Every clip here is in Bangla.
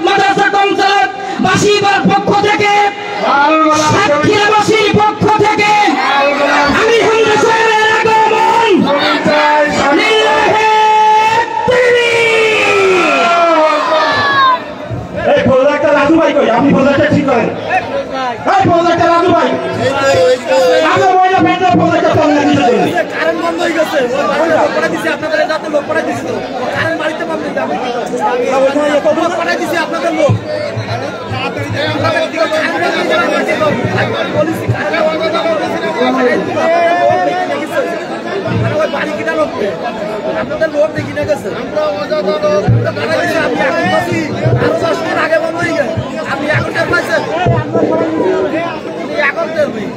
মাদ্রাসা কনসার্ট বাসীর পক্ষ থেকে সাতক্ষীরাবাসীর পক্ষ থেকে আমি হামজা সাহেবের আগমন এই প্রজেক্টটা রাজু ভাই কই আপনি প্রজেক্টটা ঠিক করেন এই প্রজেক্টটা রাজু ভাই আগে বইটা ফেটে প্রজেক্টটা বন্ধ দিতে দেন কারেন্ট বন্ধ হয়ে গেছে ওই বাড়িতে লোক পড়া দিছি আপনাদের যাতে লোক পড়া দিছি তো কারেন্ট বাড়িতে বন্ধ হয়ে যাবে লোক পড়া দিছি আপনাদের লোক তাড়াতাড়ি যাই আমরা দিকে কারেন্ট পুলিশ কারেন্ট বন্ধ করে ওই বাড়ি কিনা লোক আপনাদের লোক দেখি না গেছে আমরা অজানা লোক পড়া দিছি আমি এখন বসি আরো 10 মিনিট আগে বন্ধ হয়ে গেছে আপনি এখন টের পাইছেন এখন টের পাই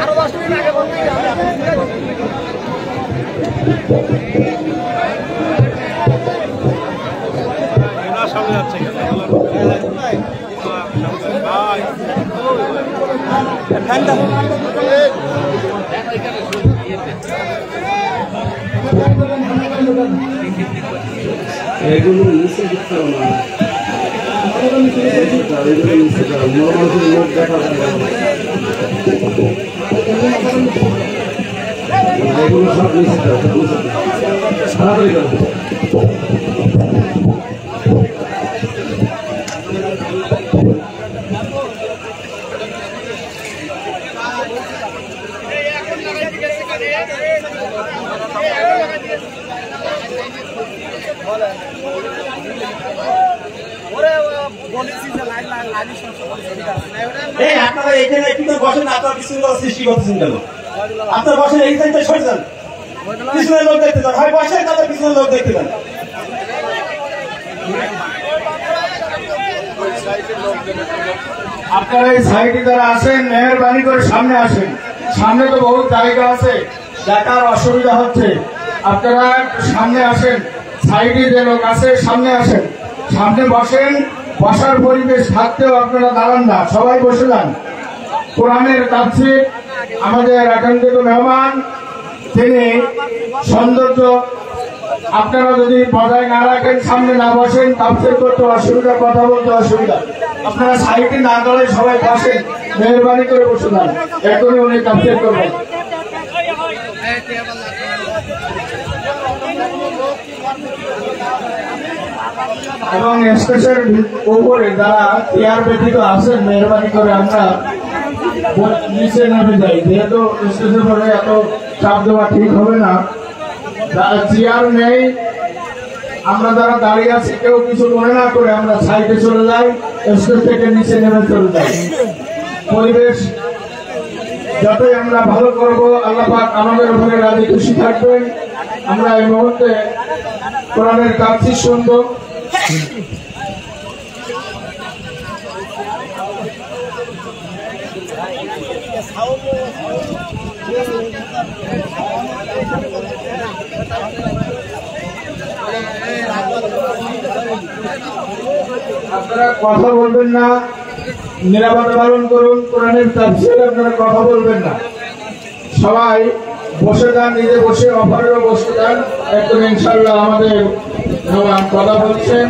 আরো 10 মিনিট আগে বন্ধ হয়ে গেছে না সামনে যাচ্ছে ভাই ঠান্ডা এগুলো নিচে দিতে হবে না এগুলো নিচে দাও নর্মাল লোক দেখা এগুলো সব নিচে দাও তাড়াতাড়ি দাও আপনারা এখানে একটু বসেন আপনার বিশৃঙ্খলা সৃষ্টি করতেছেন কেন আপনার বসেন এই সাইডটা সরে যান পিছনের লোক দেখতে যান হয় বসেন তাদের পিছনের লোক দেখতে যান আপনারা এই সাইডে যারা আসেন মেহরবানি করে সামনে আসেন সামনে তো বহুত জায়গা আছে দেখার অসুবিধা হচ্ছে আপনারা সামনে আসেন সাইডে যে লোক আছে সামনে আসেন সামনে বসেন বসার পরিবেশ থাকতেও আপনারা দাঁড়ান না সবাই বসে যান কোরআনের তাফসীর আমাদের আকাঙ্ক্ষিত মেহমান তিনি সৌন্দর্য আপনারা যদি বজায় না রাখেন সামনে না বসেন তাফসীর করতে অসুবিধা কথা বলতে অসুবিধা আপনারা সাইডে না দাঁড়ায় সবাই বসেন মেহরবানি করে বসে যান এখনই উনি তাফসীর করবেন এবং স্টেজের উপরে যারা চেয়ার ব্যতীত আছেন মেহরবানি করে আমরা নিচে নেমে যাই যেহেতু স্টেজের পরে এত চাপ দেওয়া ঠিক হবে না যারা চেয়ার নেই আমরা যারা দাঁড়িয়ে আছি কেউ কিছু মনে না করে আমরা সাইডে চলে যাই স্টেজ থেকে নিচে নেমে চলে যাই পরিবেশ যতই আমরা ভালো করবো আল্লাহ পাক আমাদের উপরে রাজি খুশি থাকবেন আমরা এই মুহূর্তে কোরআনের তাফসীর শুনবো আপনারা কথা বলবেন না নিরাপত্তা পালন করুন কোরআনের তাফসীরে আপনারা কথা বলবেন না সবাই বসে যান নিজে বসে অপরেরও বসে যান একদম ইনশাআল্লাহ আমাদের কথা বলছেন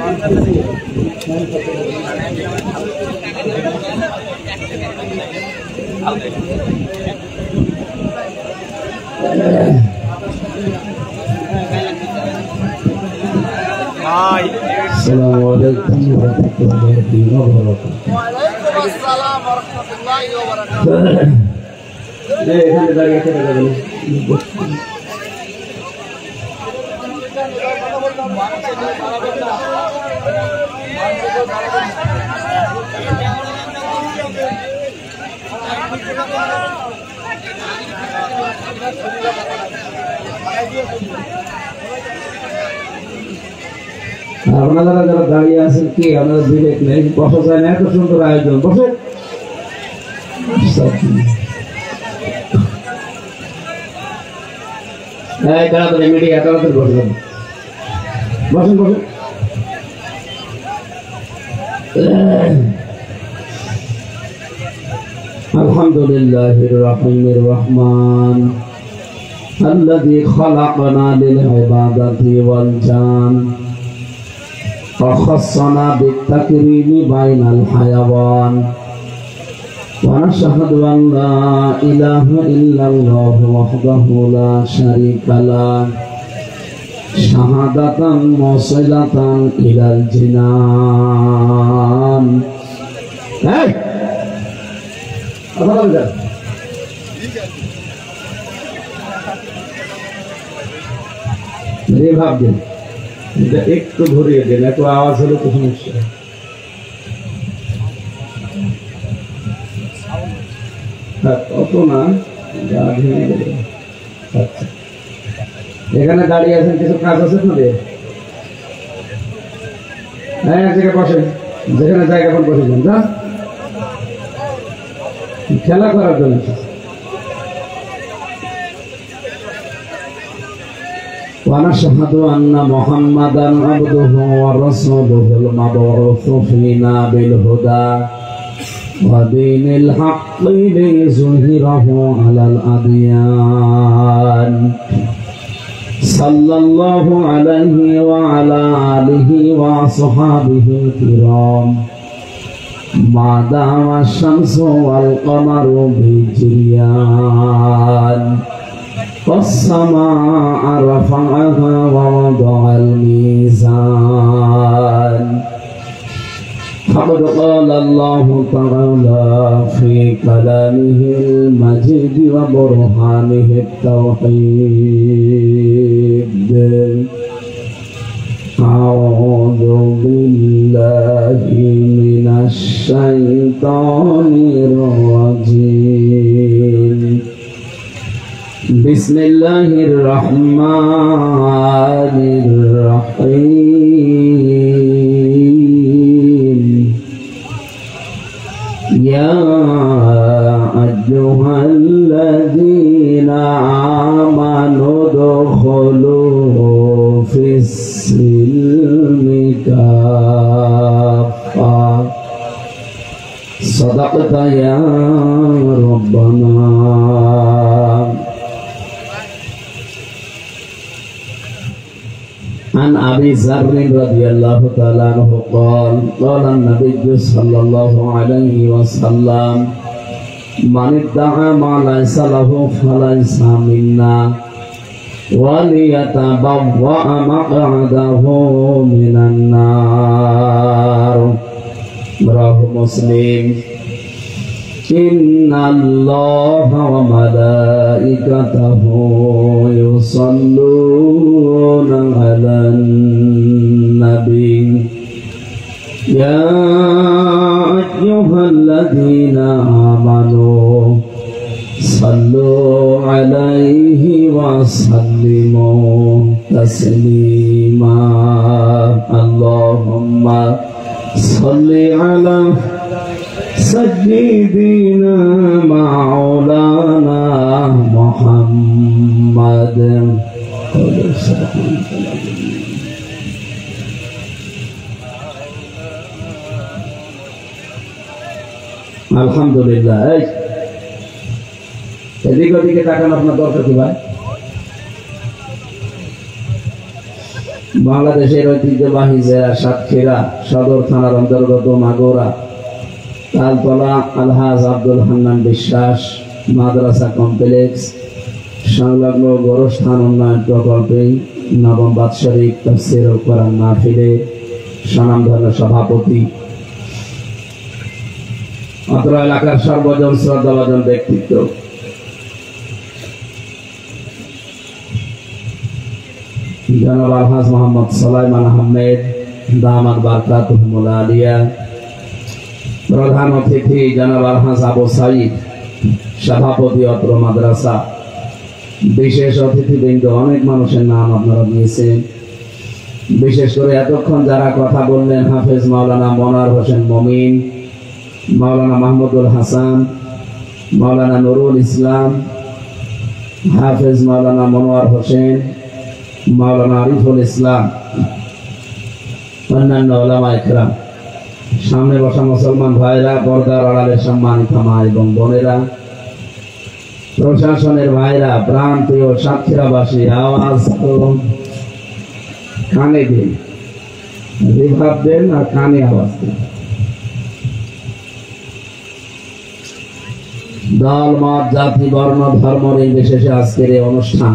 আসসালামু আলাইকুম ওয়া রাহমাতুল্লাহি ওয়া বারাকাতুহু ওয়া আলাইকুম আসসালাম ওয়া রাহমাতুল্লাহি ওয়া বারাকাতুহু এখানে দাঁড়িয়ে থাকবেন আপনারা যারা দাঁড়িয়ে আছেন কি আপনারা বিবেক নেই বসা যায় না এত সুন্দর আয়োজন বসে তাড়াতাড়ি মিডিয়া তাড়াতাড়ি বসবেন বসেন বসেন আলহামদুলিল্লাহির রহমানির রহমান الذي خلقنا للعبادة والجان وخصنا بالتكريم بين الحيوان ونشهد أن لا إله إلا الله وحده لا شريك له شهادة موصلة إلى الجنان. मेरे भाव दें एक तो घुरिए देना तो आवाज हलो तो समस्या অত না আচ্ছা এখানে দাঁড়িয়ে আছেন কিছু কাজ আছে আপনাদের হ্যাঁ এক জায়গায় বসেন যেখানে জায়গা এখন বসে যান না খেলা করার জন্য ونشهد أن محمدا عبده ورسوله المبعوث فينا بالهدى ودين الحق ليظهره على الأديان صلى الله عليه وعلى آله وصحبه الكرام ما دام الشمس والقمر بجريان والسماء رفعها ووضع الميزان فقد قال الله تعالى في كلامه المجيد وبرهانه التوحيد أعوذ بالله من الشيطان الرجيم بسم الله الرحمن الرحيم يا أيها الذين آمنوا ادخلوا في السلم كافة صدقت يا ربنا. عن أبي ذر رضي الله تعالى عنه قال قال النبي صلى الله عليه وسلم من ادعى ما ليس له فليس منا وليتبوأ مقعده من النار. رواه مسلم. إن الله وملائكته يصلون على النبي يا أيها الذين آمنوا صلوا عليه وسلموا تسليما. اللهم صل على سيدنا مولانا محمد. আলহামদুলিল্লাহ। এদিকে ওদিকে তাকান, আপনার দরকার কি ভাই? বাংলাদেশের ঐতিহ্যবাহী জেলা সাতক্ষীরা সদর থানার অন্তর্গত মাগুরা তালতলা আলহাজ আব্দুল হান্নান বিশ্বাস মাদ্রাসা কমপ্লেক্স সংলগ্ন গোরস্থান উন্নয়ন প্রকল্পে নবম বাৎসরিক তাফসীর ও কোরআন মাহফিলে স্বনামধন্য সভাপতি, অত্র এলাকার সর্বজন শ্রদ্ধাভাজন ব্যক্তিত্ব, জনাব আলহাজ মোহাম্মদ সুলাইমান আহমেদ দামাত বারকাতুহুল আলিয়া, প্রধান অতিথি জনাব আলহাজ আবু সাঈদ সভাপতি অত্র মাদ্রাসা, বিশেষ অতিথিবৃন্দ, অনেক মানুষের নাম আপনারা দিয়েছেন। বিশেষ করে এতক্ষণ যারা কথা বললেন, হাফেজ মাওলানা মনোয়ার হোসেন মমিন, মাওলানা মাহমুদুল হাসান, মাওলানা নুরুল ইসলাম, হাফেজ মাওলানা মনোয়ার হোসেন, মাওলানা আরিফুল ইসলাম, অন্যান্য উলামা ইকরাম, সামনে বসা মুসলমান ভাইরা, পর্দার আড়ালের সম্মানিত মা এবং বোনেরা, প্রশাসনের ভাইরা, প্রান্তীয় সাতক্ষীরাবাসী, আওয়াজ কানে দিন। রিভাব দেন আর কানে আওয়াজ দেন। দল মত জাতি বর্ণ ধর্ম নির্বিশেষে আজকের এই অনুষ্ঠান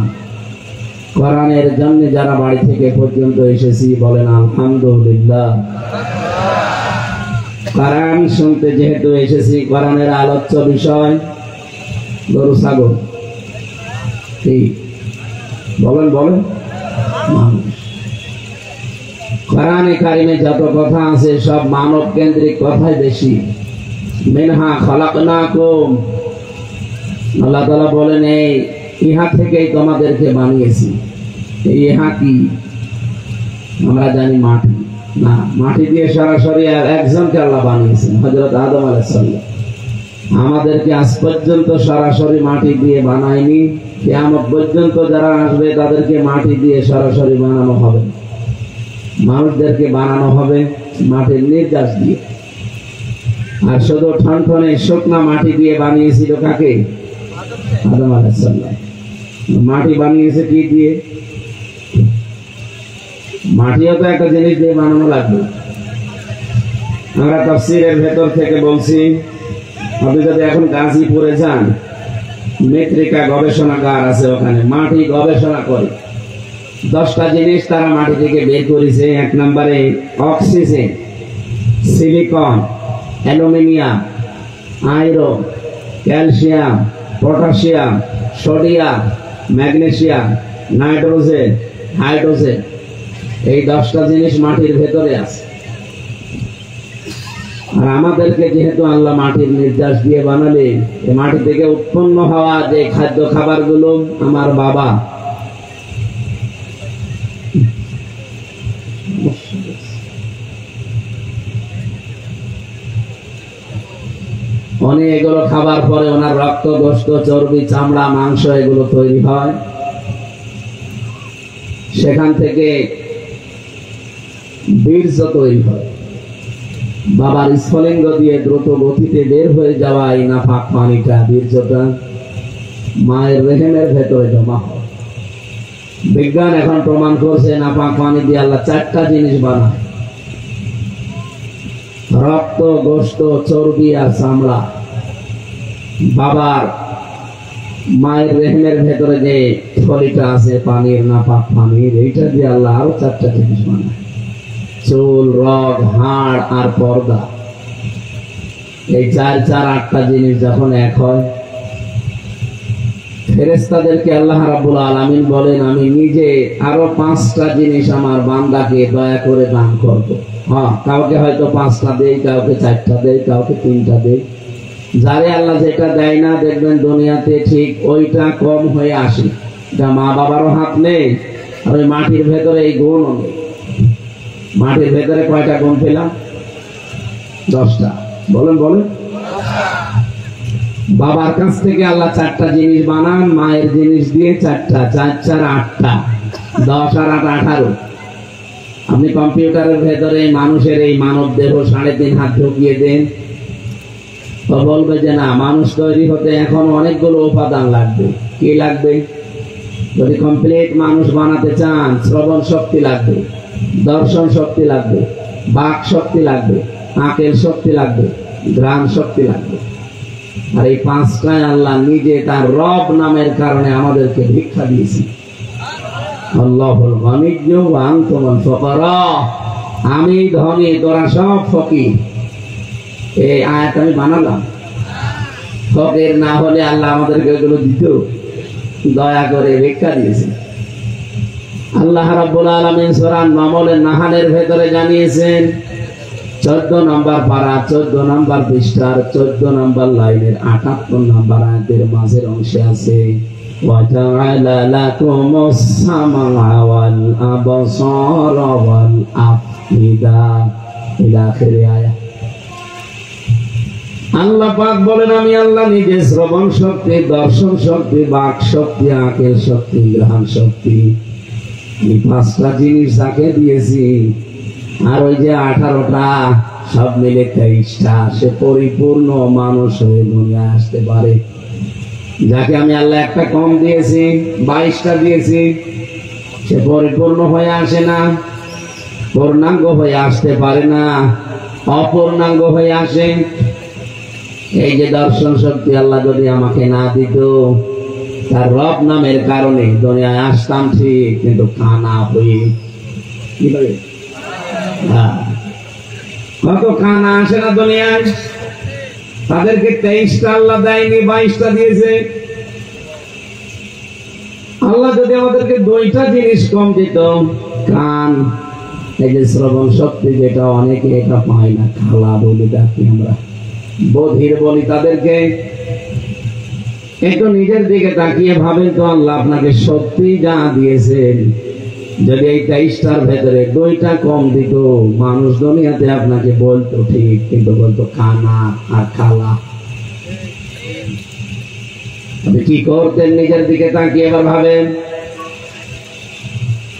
কোরআনের জন্য যারা বাড়ি থেকে পর্যন্ত এসেছি বলেন আলহামদুলিল্লাহ। কোরআন শুনতে যেহেতু এসেছি, কোরআনের আলোচ্য বিষয় গরু ছাগল, ঠিক বলেন বলেন মানুষ। কোরআনে কারিমে যত কথা আছে সব মানব কেন্দ্রিক কথাই বেশি। মিনহা খালাকনাকুম, আল্লাহ তাআলা বলেন এই ইহা থেকেই তোমাদেরকে বানিয়েছি। এই ইহা কি? আমরা জানি মাটি না, মাটি দিয়ে সরাসরি একজনকে আল্লাহ বানিয়েছেন, হযরত আদম আলাইহিস সালাম। আমাদেরকে আজ পর্যন্ত সরাসরি মাটি দিয়ে বানায়নি। কিয়ামত পর্যন্ত যারা আসবে তাদেরকে মাটি দিয়ে সরাসরি বানানো হবে। মানুষদেরকে বানানো হবে মাটির নির্যাস দিয়ে। আর শুধু ঠনঠনে শুকনা মাটি দিয়ে বানিয়েছিল কাকে? আদম আলাইহিস সালাম। মাটি বানিয়েছে কি দিয়ে? মাটিও তো একটা জিনিস দিয়ে বানানো লাগবে। আমরা তাফসীরের ভেতর থেকে বলছি, আপনি যদি এখন গাজীপুরে যান, মৃত্তিকা গবেষণাগার আছে, ওখানে মাটি গবেষণা করে 10টা জিনিস তারা মাটি থেকে বের করেছে। 1 নম্বরে oxygen, silicon, aluminium, iron, calcium, potassium, sodium, magnesium, nitrogen, hydrogen. এই 10টা জিনিস মাটির ভেতরে আছে। আর আমাদেরকে যেহেতু আল্লাহ মাটির নির্যাস দিয়ে বানালেন, মাটি থেকে উৎপন্ন হওয়া যে খাদ্য খাবারগুলো আমার বাবা উনি এগুলো খাবার পরে ওনার রক্ত, গোশত, চর্বি, চামড়া, মাংস এগুলো তৈরি হয়। সেখান থেকে বীর্য তৈরি হয়। বাবার স্ফলিঙ্গ দিয়ে দ্রুত গতিতে বের হয়ে যাওয়া এই নাপাক পানিটা, বীর্যটা মায়ের রেহেমের ভেতরে জমা হয়। বিজ্ঞান এখন প্রমাণ করছে নাপাক পানি দিয়ে আল্লাহ 4টা জিনিস বানায়: রক্ত, গোশত, চর্বি আর চামড়া। বাবার মায়ের রেহেমের ভেতরে যে থলিটা আছে পানির, নাপাক পানির, এইটা দিয়ে আল্লাহ আরো 4টা জিনিস বানায়: চুল, রগ, হাড় আর পর্দা। এই 8টা জিনিস যখন এক হয়, ফেরেশতাদেরকে আল্লাহ রাব্বুল আলামিন বলেন, আমি নিজে আরো 5টা জিনিস আমার বান্দাকে দয়া করে দান করব। হ্যাঁ, কাউকে হয়তো 5টা দেই, কাউকে 4টা দেই, কাউকে 3টা দেই। যারে আল্লাহ যেটা দেয় না, দেখবেন দুনিয়াতে ঠিক ওইটা কম হয়ে আসে। যা মা বাবারও হাত নেই, আর ওই মাটির ভেতরে এই গুণও নেই। মাটির ভেতরে কয়টা গুণ পেলাম? 10টা। বলেন বলেন। বাবার কাছ থেকে আল্লাহ 4টা জিনিস বানান, মায়ের জিনিস দিয়ে 4টা, 4 4 8টা, 10 আর 8 18। আপনি কম্পিউটারের ভেতরে মানুষের এই মানব দেহ 3.5 হাত ঢুকিয়ে দেন, তো বলবে যে না, মানুষ তৈরি হতে এখন অনেকগুলো উপাদান লাগবে। কি লাগবে? যদি কমপ্লিট মানুষ বানাতে চান, শ্রবণ শক্তি লাগবে, দর্শন শক্তি লাগবে, বাক শক্তি লাগবে, আকেল শক্তি লাগবে, ঘ্রাণ শক্তি লাগবে। আর এই 5টাই আল্লাহ নিজে তার রব নামের কারণে আমাদেরকে ভিক্ষা দিয়েছে। আল্লাহুল গনিয়্যু ওয়া আনতুমুল ফুকারা। আমি ধনী, তোরা সব ফকির। এই আয়াত আমি বানালাম। ফকির না হলে আল্লাহ আমাদেরকে এগুলো দিত? দয়া করে ভিক্ষা দিয়েছে। আল্লাহ রাব্বুল আলামিন সূরা নামলের নাহালের ভেতরে জানিয়েছেন, 14 নম্বর পারা, 14 নম্বর পৃষ্ঠার 14 নম্বর লাইনের 78 নম্বর আয়াতের মাঝের অংশে আছে, ওয়াজাআলা লাকুমুস সামআ ওয়াল আবসারা ওয়াল আফইদা ইলা আখির আয়াত। আল্লাহ পাক বলেন, আমি আল্লাহ নিজে শ্রবণ শক্তি, দর্শন শক্তি, বাক শক্তি, আকেল শক্তি, ঘ্রাণ শক্তি, এই 5টা জিনিস তাকে দিয়েছি। আর ওই যে 18টা, সব মিলে 23টা, সে পরিপূর্ণ মানুষ হয়ে দুনিয়ায় আসতে পারে। যাকে আমি আল্লাহ একটা কম দিয়েছি, 22টা দিয়েছি, সে পরিপূর্ণ হয়ে আসে না। পূর্ণাঙ্গ হয়ে আসতে পারে না, অপূর্ণাঙ্গ হয়ে আসে। এই যে দর্শন শক্তি আল্লাহ যদি আমাকে না দিত, তার রব নামের কারণে দুনিয়ায় আসতাম ঠিক, কিন্তু কানা হয়ে কি করে কত কানা আসে না দুনিয়ায়। তাদেরকে 23টা আল্লাহ দেয়নি, 22টা দিয়েছে। আল্লাহ যদি আমাদেরকে 2টা জিনিস কম দিত, কান, এই যে শ্রবণ শক্তি, যেটা অনেকে এটা পায় না, খালা বলি ডাকি আমরা, বধির বলি তাদেরকে। একটু নিজের দিকে তাকিয়ে ভাবেন তো, আল্লাহ আপনাকে সত্যি যা দিয়েছেন, যদি এই 23টার ভেতরে 2টা কম দিত, মানুষ দুনিয়াতে আপনাকে বলতো ঠিক, কিন্তু বলতো কানা আর খালা। আপনি কি করতেন নিজের দিকে তাকিয়ে এবার ভাবেন।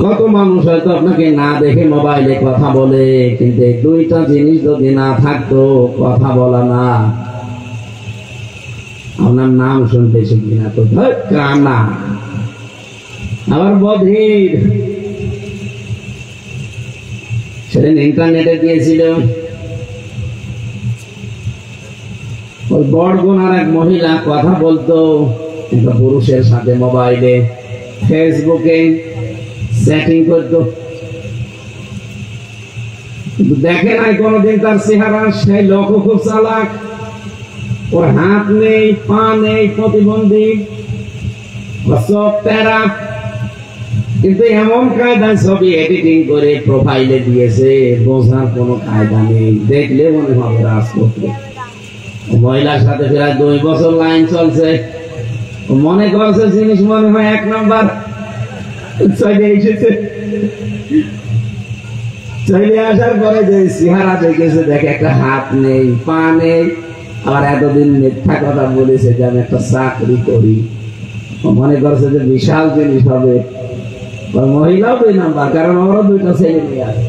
কত মানুষ হয়তো আপনাকে না দেখে মোবাইলে কথা বলে, কিন্তু এই 2টা জিনিস যদি না থাকতো, কথা বলা না, আপনার নাম শুনতে শিখি না তো কানা, আবার বধির। সেদিন ইন্টারনেটে দিয়েছিল, ওই বড়গুনার এক মহিলা কথা বলতো একটা পুরুষের সাথে মোবাইলে, ফেসবুকে চ্যাটিং করতো, দেখে নাই কোনদিন তার চেহারা। সেই লোক খুব চালাক, ওর হাত নেই, পা নেই, প্রতিবন্ধী, চোখ তেরা, কিন্তু এমন কায়দায় ছবি এডিটিং করে প্রোফাইলে দিয়েছে, বোঝার কোনো কায়দা নেই, দেখলে মনে হবে রাজপুত্র। মহিলার সাথে প্রায় 2 বছর লাইন চলছে, মনে করছে জিনিস মনে হয় 1 নাম্বার, চলে এসেছে। চলে আসার পরে যে চেহারা দেখেছে, দেখে একটা হাত নেই, পা নেই, আবার এতদিন মিথ্যা কথা বলেছে যে আমি একটা চাকরি করি, মনে করছে যে বিশাল জিনিস হবে। মহিলাও 2 নাম্বার, কারণ আমারও 2টা ছেলে মেয়ে আছে।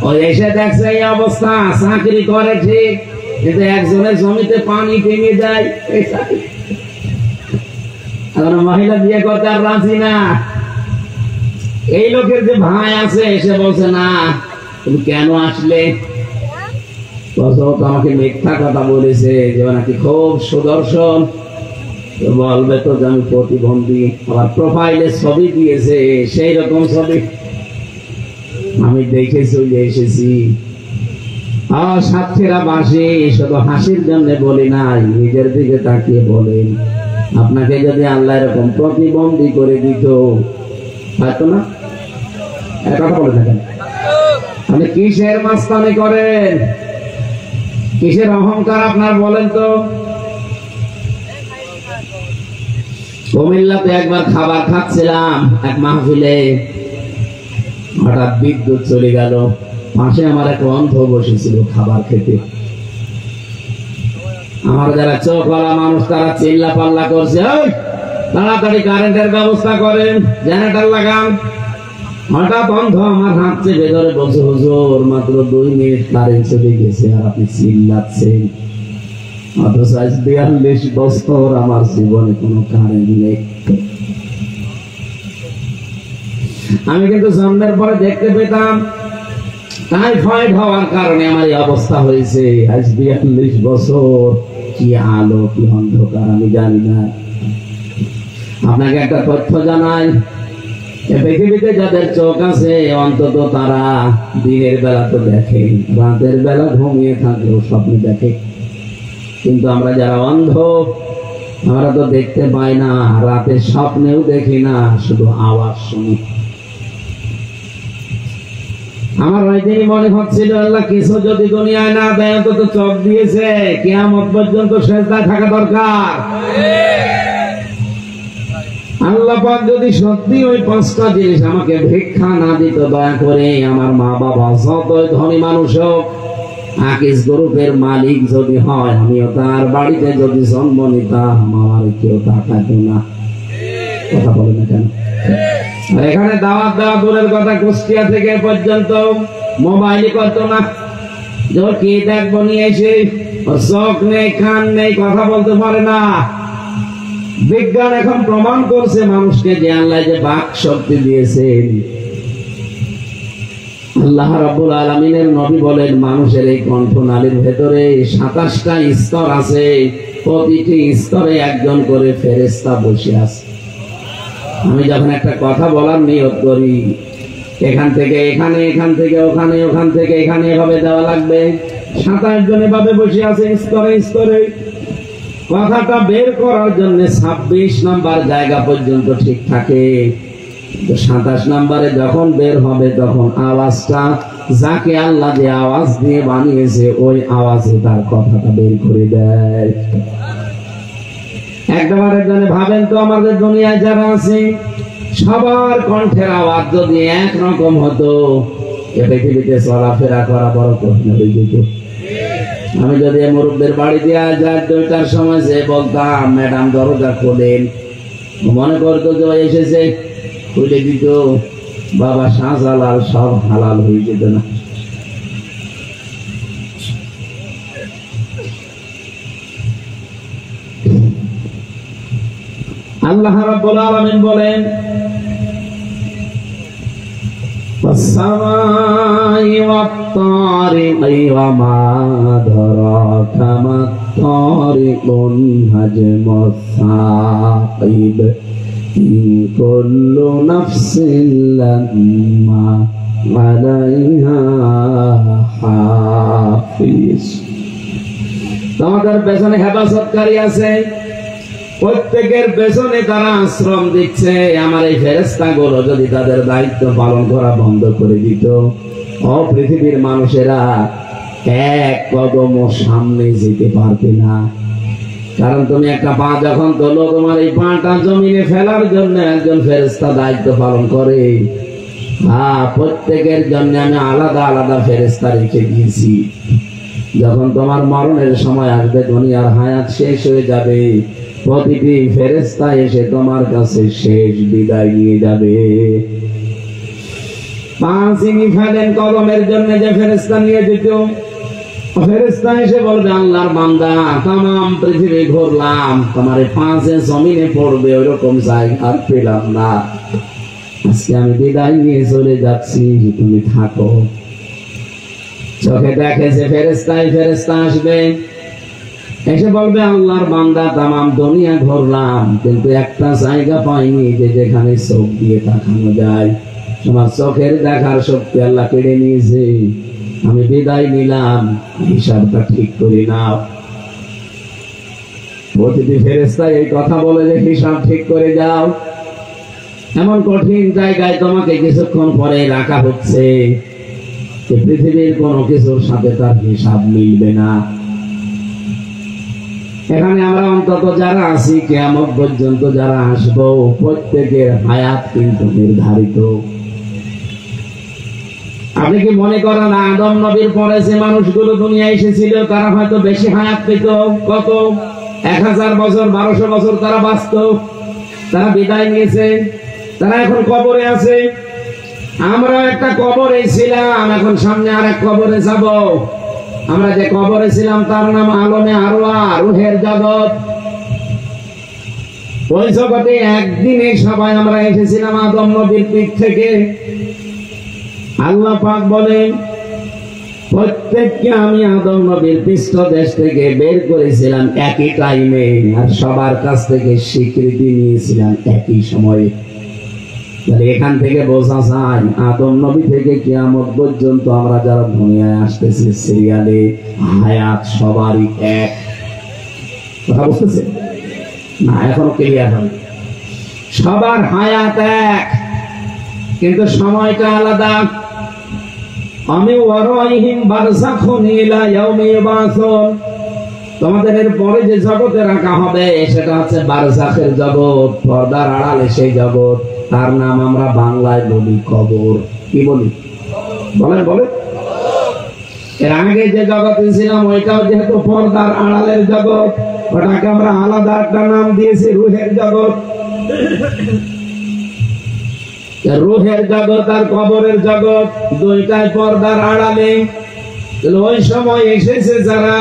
ওই এসে দেখছে এই অবস্থা, চাকরি করে ঠিক, কিন্তু একজনের জমিতে পানি টেনে দেয়। এখন মহিলা বিয়ে করতে আর রাজি না। এই লোকের যে ভাই আছে, এসে বলছে না তুমি কেন আসলে, আমাকে মিথ্যা কথা বলেছে যে নাকি খুব সুদর্শন, বলবে তো যে আমি প্রতিবন্ধী, আবার প্রোফাইলে ছবি দিয়েছে সেই রকম ছবি, আমি দেখে চলে এসেছি। সাক্ষীরা বাসি, শুধু হাসির জন্য বলি নাই, নিজের দিকে তাকিয়ে বলেন, আপনাকে যদি আল্লাহ এরকম প্রতিবন্ধী করে দিত, হয়তো না। কথা বলে থাকেন, আপনি কিসের মাস্তানি করেন, কিসের অহংকার আপনার বলেন তো। কুমিল্লাতে একবার খাবার খাচ্ছিলাম এক মাহফিলে, হঠাৎ বিদ্যুৎ চলে গেল। পাশে আমার এক অন্ধ বসেছিল খাবার খেতে। আমার যারা চোখওয়ালা মানুষ, তারা চিল্লা পাল্লা করছে, তাড়াতাড়ি কারেন্টের ব্যবস্থা করেন, জেনারেটর লাগান। হঠাৎ অন্ধ আমার হাত চেপে ধরে বলছে, হুজুর মাত্র 2 মিনিট কারেন্ট চলে গেছে আর আপনি চিল্লাচ্ছেন। অথচ আজ 42 বছর আমার জীবনে কোনো কারেন্ট নেই। আমি কিন্তু জন্মের পরে দেখতে পেতাম, টাইফয়েড হওয়ার কারণে আমার এই অবস্থা হয়েছে। আজ 42 বছর, কি আলো কি অন্ধকার আমি জানি না। আপনাকে একটা তথ্য জানাই, পৃথিবীতে যাদের চোখ আছে, অন্তত তারা দিনের বেলা তো দেখে, রাতের বেলা ঘুমিয়ে থাকলেও স্বপ্ন দেখে। কিন্তু আমরা যারা অন্ধ, আমরা তো দেখতে পাই না, রাতে স্বপ্নেও দেখি না, শুধু আওয়াজ শুনি। আমার ওই দিনই মনে হচ্ছিল, আল্লাহ কিছু যদি দুনিয়ায় না দেয়, অন্তত চোখ দিয়েছে, কিয়ামত পর্যন্ত সেজদায় থাকা দরকার। আল্লাহ পাক যদি সত্যি ওই 5টা জিনিস আমাকে ভিক্ষা না দিত, দয়া করে আমার মা বাবা যতই ধনী মানুষ হোক, আকিস গ্রুপের মালিক যদি হয়, আমিও তার বাড়িতে যদি জন্ম নিতাম, আমার কেউ তাকাতো না। কথা বলে না কেন? আর এখানে দাওয়াত দেওয়া দূরের কথা, কুষ্টিয়া থেকে পর্যন্ত মোবাইলই করতো না। যখন কি দেখবো নিয়ে এসে, চোখ নেই, কান নেই, কথা বলতে পারে না। বিজ্ঞান এখন প্রমাণ করছে মানুষকে যে আল্লাহ যে বাক শক্তি দিয়েছেন, আল্লাহ রাব্বুল আলামিনের নবী বলেন, মানুষের এই কণ্ঠনালীর ভেতরে 27টা স্তর আছে, প্রতিটি স্তরে একজন করে ফেরেশতা বসে আছে। আমি যখন একটা কথা বলার নিয়ত করি, এখান থেকে এখানে, এখান থেকে ওখানে, ওখান থেকে এখানে, এভাবে দেওয়া লাগবে। 27 জন এভাবে বসে আছে স্তরে স্তরে। কথাটা বের করার জন্য 26 নাম্বার জায়গা পর্যন্ত ঠিক থাকে। 27 নম্বরে যখন বের হবে, তখন আওয়াজটা যাকে আল্লাহ যে আওয়াজ দিয়ে বানিয়েছে, ওই আওয়াজে তার কথাটা বের করে দেয়। একবারের জন্য ভাবেন তো, আমাদের দুনিয়ায় যারা আছে সবার কণ্ঠের আওয়াজ যদি একরকম হতো, এ পৃথিবীতে চলাফেরা করা বড় কঠিন হয়ে যেত। আমি যদি মুরব্বীর বাড়ি দিয়ে আজ 2টার সময় যে বলতাম, ম্যাডাম দরজা খোলেন, মনে করতো যে এসেছে, খুলে দিত, বাবা শাহজালাল, সব হালাল হয়ে যেত না। আল্লাহ রাব্বুল আলামিন বলেন, والسماء والطارق وما أدراك ما الطارق النجم الثاقب إن كل نفس لما عليها حافظ। তোমাদের পেছনে হেফাজতকারী আছে, প্রত্যেকের পেছনে তারা আশ্রম দিচ্ছে। আমার এই ফেরেশতাগুলো যদি তাদের দায়িত্ব পালন করা বন্ধ করে দিত, পৃথিবীর মানুষেরা এক কদম সামনে যেতে পারবে না। কারণ তুমি একটা পা যখন তোলো, তোমার এই পাটা জমিনে ফেলার জন্য একজন ফেরেশতা দায়িত্ব পালন করে। প্রত্যেকের জন্য আমি আলাদা আলাদা ফেরেশতা রেখে দিয়েছি। যখন তোমার মরণের সময় আসবে, দুনিয়ার হায়াত শেষ হয়ে যাবে, প্রতিটি ফেরেশতা এসে তোমার কাছে শেষ বিদায় নিয়ে যাবে। পাঁচিনি ফেলেন কলমের জন্য যে ফেরেশতা নিয়ে যেত, ফেরেশতা এসে বলবে, আল্লাহর বান্দা, তাম পৃথিবী ঘুরলাম, তোমার পাঁচে জমিনে পড়বে ওইরকম জায়গা আর পেলাম না, আজকে আমি বিদায় নিয়ে চলে যাচ্ছি, তুমি থাকো। চোখে দেখে যে ফেরেশতা আসবে, এসে বলবে, আল্লাহর বান্দা, তামাম দুনিয়া ঘুরলাম, কিন্তু একটা জায়গা পাইনি যে যেখানে চোখ দিয়ে তাকানো যায়। তোমার চোখের দেখার শক্তি আল্লাহ কেড়ে নিয়েছে, আমি বিদায় নিলাম, হিসাবটা ঠিক করে নাও। প্রতিটি ফেরেশতা এই কথা বলে যে হিসাব ঠিক করে যাও। এমন কঠিন জায়গায় তোমাকে কিছুক্ষণ পরে রাখা হচ্ছে, পৃথিবীর কোনো কিছুর সাথে তার হিসাব মিলবে না। এখানে আমরা অন্তত যারা আছি, কিয়ামত পর্যন্ত যারা আসবো, প্রত্যেকের হায়াত কিন্তু নির্ধারিত। আপনি কি মনে করেন আদম নবীর পরে যে মানুষগুলো দুনিয়ায় এসেছিল, তারা হয়তো বেশি হায়াত পেত? কত 1000 বছর, 1200 বছর তারা বাঁচত, তারা বিদায় নিয়েছে, তারা এখন কবরে আছে। আমরা একটা কবরে ছিলাম, এখন সামনে আর এক কবরে যাব। আমরা যে কবরে ছিলাম তার নাম আলমে আরওয়া, রূহের জগৎ। ওই জগতে একদিনে সবাই আমরা এসেছিলাম আদম নবীর পিঠ থেকে। আল্লাহ পাক বলেন, প্রত্যেককে আমি আদম নবীর পৃষ্ঠদেশ থেকে বের করেছিলাম একই টাইমে, আর সবার কাছ থেকে স্বীকৃতি নিয়েছিলাম একই সময়ে। এখান থেকে বোঝা যায়, আদম নবী থেকে কিয়ামত পর্যন্ত আমরা যারা দুনিয়ায় আসতেছি, সিরিয়ালে হায়াত সবারই এক। কথা বুঝতেছে না? এখনো ক্লিয়ার হয়? সবার হায়াত এক, কিন্তু সময়টা আলাদা। আমি ওয়ারাইহিম বারযাখুন ইলা ইয়াউমি ইউবাসুন, তোমাদের এর পরে যে জগতে রাখা হবে সেটা হচ্ছে বারযাখের জগৎ, পর্দার আড়ালে সেই জগৎ। তার নাম আমরা বাংলায় বলি কবর। কি বলি? বলেন বলেন। এর আগে যে জগতে ছিলাম, ওইটাও যেহেতু পর্দার আড়ালের জগৎ, ওটাকে আমরা আলাদা একটা নাম দিয়েছি রুহের জগৎ। রুহের জগৎ আর কবরের জগৎ দুইটাই পর্দার আড়ালে। ওই সময় এসেছে যারা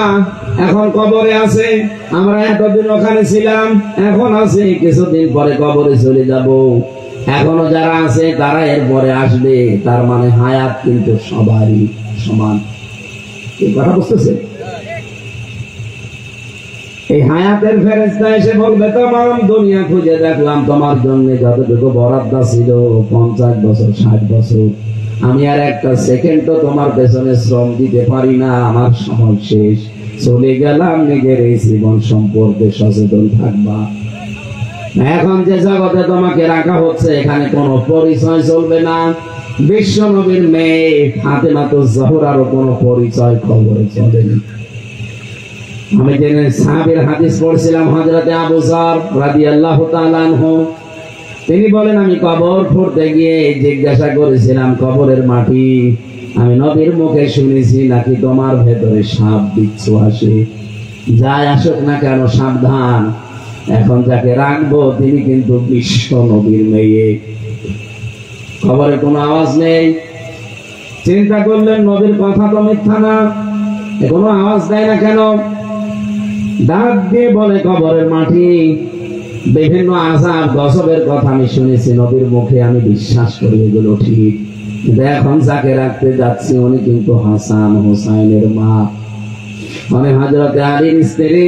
এখন কবরে আছে, আমরা এতদিন ওখানে ছিলাম, এখন আছি, কিছুদিন পরে কবরে চলে যাব। এখনো যারা আছে তারা এরপরে আসবে, তার মানে হায়াত কিন্তু সবারই সমান। এই কথা বুঝতেছে? এই হায়াতের ফেরেশতা এসে বলবে, तमाम দুনিয়া খুঁজে দেখলাম, তোমার জন্য যতটুকু বরাদ্দ ছিল 50 বছর 60 বছর, আমি আর একটা সেকেন্ডও তোমার পেছনে শ্রম দিতে পারি না, আমার সময় শেষ, চলে গেলাম। নিজের এই জীবন সম্পর্কে সচেতন থাকবা। এখন যে জগতে তোমাকে রাখা হচ্ছে এখানে কোনো পরিচয় চলবে না। বিশ্ব নবীর মেয়ে ফাতেমাতুজ জোহরারও কোনো পরিচয় খবরে চলেনি। আমি যে সাহাবীর হাদিস পড়ছিলাম, হযরতে আবু যর রাদিয়াল্লাহু তাআলা আনহু, তিনি বলেন, আমি কবর খুঁড়তে গিয়ে জিজ্ঞাসা করেছিলাম, কবরের মাটি আমি নবীর মুখে শুনেছি নাকি তোমার ভেতরে সাপ বিচ্ছু আসে, যাই আসুক না কেন সাবধান, এখন যাকে রাখবো তিনি কিন্তু বিশ্ব নবীর মেয়ে। খবরে কোনো আওয়াজ নেই। চিন্তা করলেন নবীর কথা তো মিথ্যা না, কোনো আওয়াজ দেয় না কেন? ডাক দিয়ে বলে, কবরের মাটি বিভিন্ন আযাব গজবের কথা আমি শুনেছি নবীর মুখে, আমি বিশ্বাস করি এগুলো ঠিক, কিন্তু এখন যাকে রাখতে যাচ্ছি উনি কিন্তু হাসান হোসাইনের মা, মানে হযরতে আলীর স্ত্রী।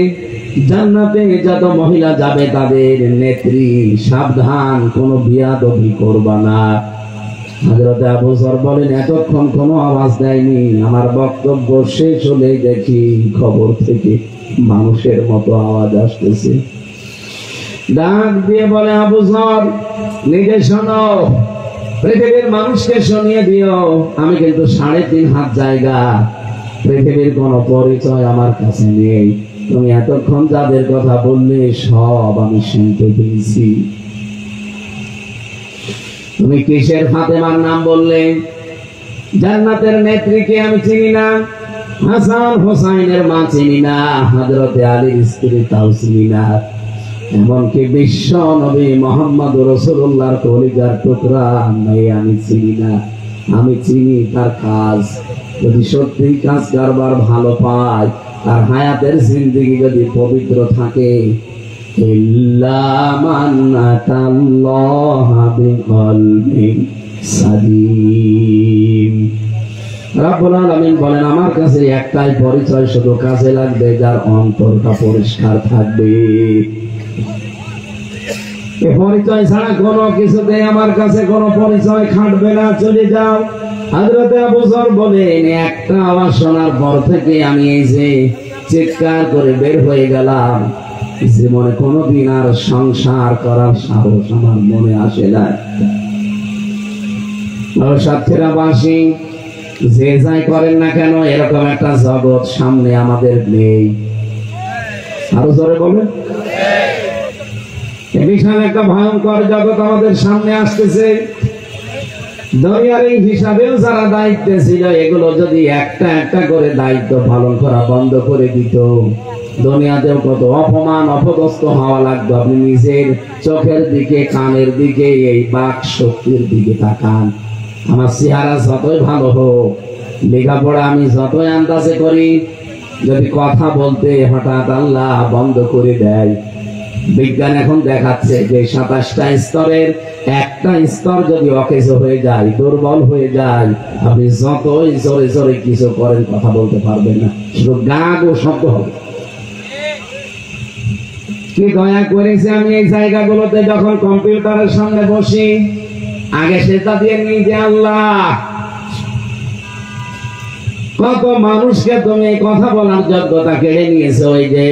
জান্নাতে যত মহিলা যাবে তাদের নেত্রী, সাবধান কোনো বিয়াদবি করবা না। হযরতে আবু যর বলেন, এতক্ষণ কোনো আওয়াজ দেয়নি, আমার বক্তব্য শেষ হলে দেখি খবর থেকে মানুষের মতো আওয়াজ আসতেছে। ডাক দিয়ে বলে, আবু যর নিজে শোনো, পৃথিবীর মানুষকে শুনিয়ে দিও, আমি কিন্তু 3.5 হাত জায়গা, পৃথিবীর কোনো পরিচয় আমার কাছে নেই, তুমি এতক্ষণ যাদের কথা বললে সব আমি শুনতে পেয়েছি। তুমি কিসের ফাতেমার নাম বললে? জান্নাতের নেত্রীকে আমি চিনি না, হাসান হোসাইনের মা চিনি না, হযরতে আলীর স্ত্রী তাও চিনি না, এমনকি বিশ্ব নবী মুহাম্মদ রাসূলুল্লাহর কলিজার টুকরা মেয়ে আমি চিনি না। আমি চিনি তার কাজ, যদি সত্যি কাজ কারবার ভালো পায়, তার হায়াতের জিন্দেগি যদি পবিত্র থাকে, ইল্লা মান আতাল্লাহা বিকলবিন সালিম। রাব্বুল আলামিন বলেন, আমার কাছে একটাই পরিচয় শুধু কাজে লাগবে, যার অন্তরটা পরিষ্কার থাকবে। এই পরিচয় ছাড়া কোনো কিছুতে আমার কাছে কোনো পরিচয় খাটবে না, চলে যাও। হযরতে আবু যর বলেন, একটা আওয়াজ শোনার পর থেকে আমি এই যে চিৎকার করে বের হয়ে গেলাম, জীবনে কোনোদিন আর সংসার করার সাহস আমার মনে আসে না। সাথীরা বাসী, যে যাই করেন না কেন, এরকম একটা জগৎ সামনে আমাদের নেই। আরো জোরে বলেন, বিশাল একটা ভয়ঙ্কর জগৎ আমাদের সামনে আসতেছে। দুনিয়ার এই হিসাবেও যারা দায়িত্বে ছিল, এগুলো যদি একটা একটা করে দায়িত্ব পালন করা বন্ধ করে দিত, দুনিয়াতেও কত অপমান অপদস্থ হওয়া লাগতো। আপনি নিজের চোখের দিকে, কানের দিকে, এই বাক শক্তির দিকে তাকান। আমার চেহারা যতই ভালো হোক, লেখাপড়া আমি যতই আন্দাজে করি, যদি কথা বলতে হঠাৎ আল্লাহ বন্ধ করে দেয়, বিজ্ঞান এখন দেখাচ্ছে যে 27টা স্তরের একটা স্তর যদি অকেজ হয়ে যায়, দুর্বল হয়ে যায়, আপনি যতই জোরে জোরে কিছু করেন কথা বলতে পারবেন না, শুধু গান ও শব্দ হবে। কি দয়া করেছে আমি এই জায়গাগুলোতে যখন কম্পিউটারের সামনে বসি, আগে সেটা দিয়ে নিই যে আল্লাহ, কত মানুষকে তুমি কথা বলার যোগ্যতা কেড়ে নিয়েছে। ওই যে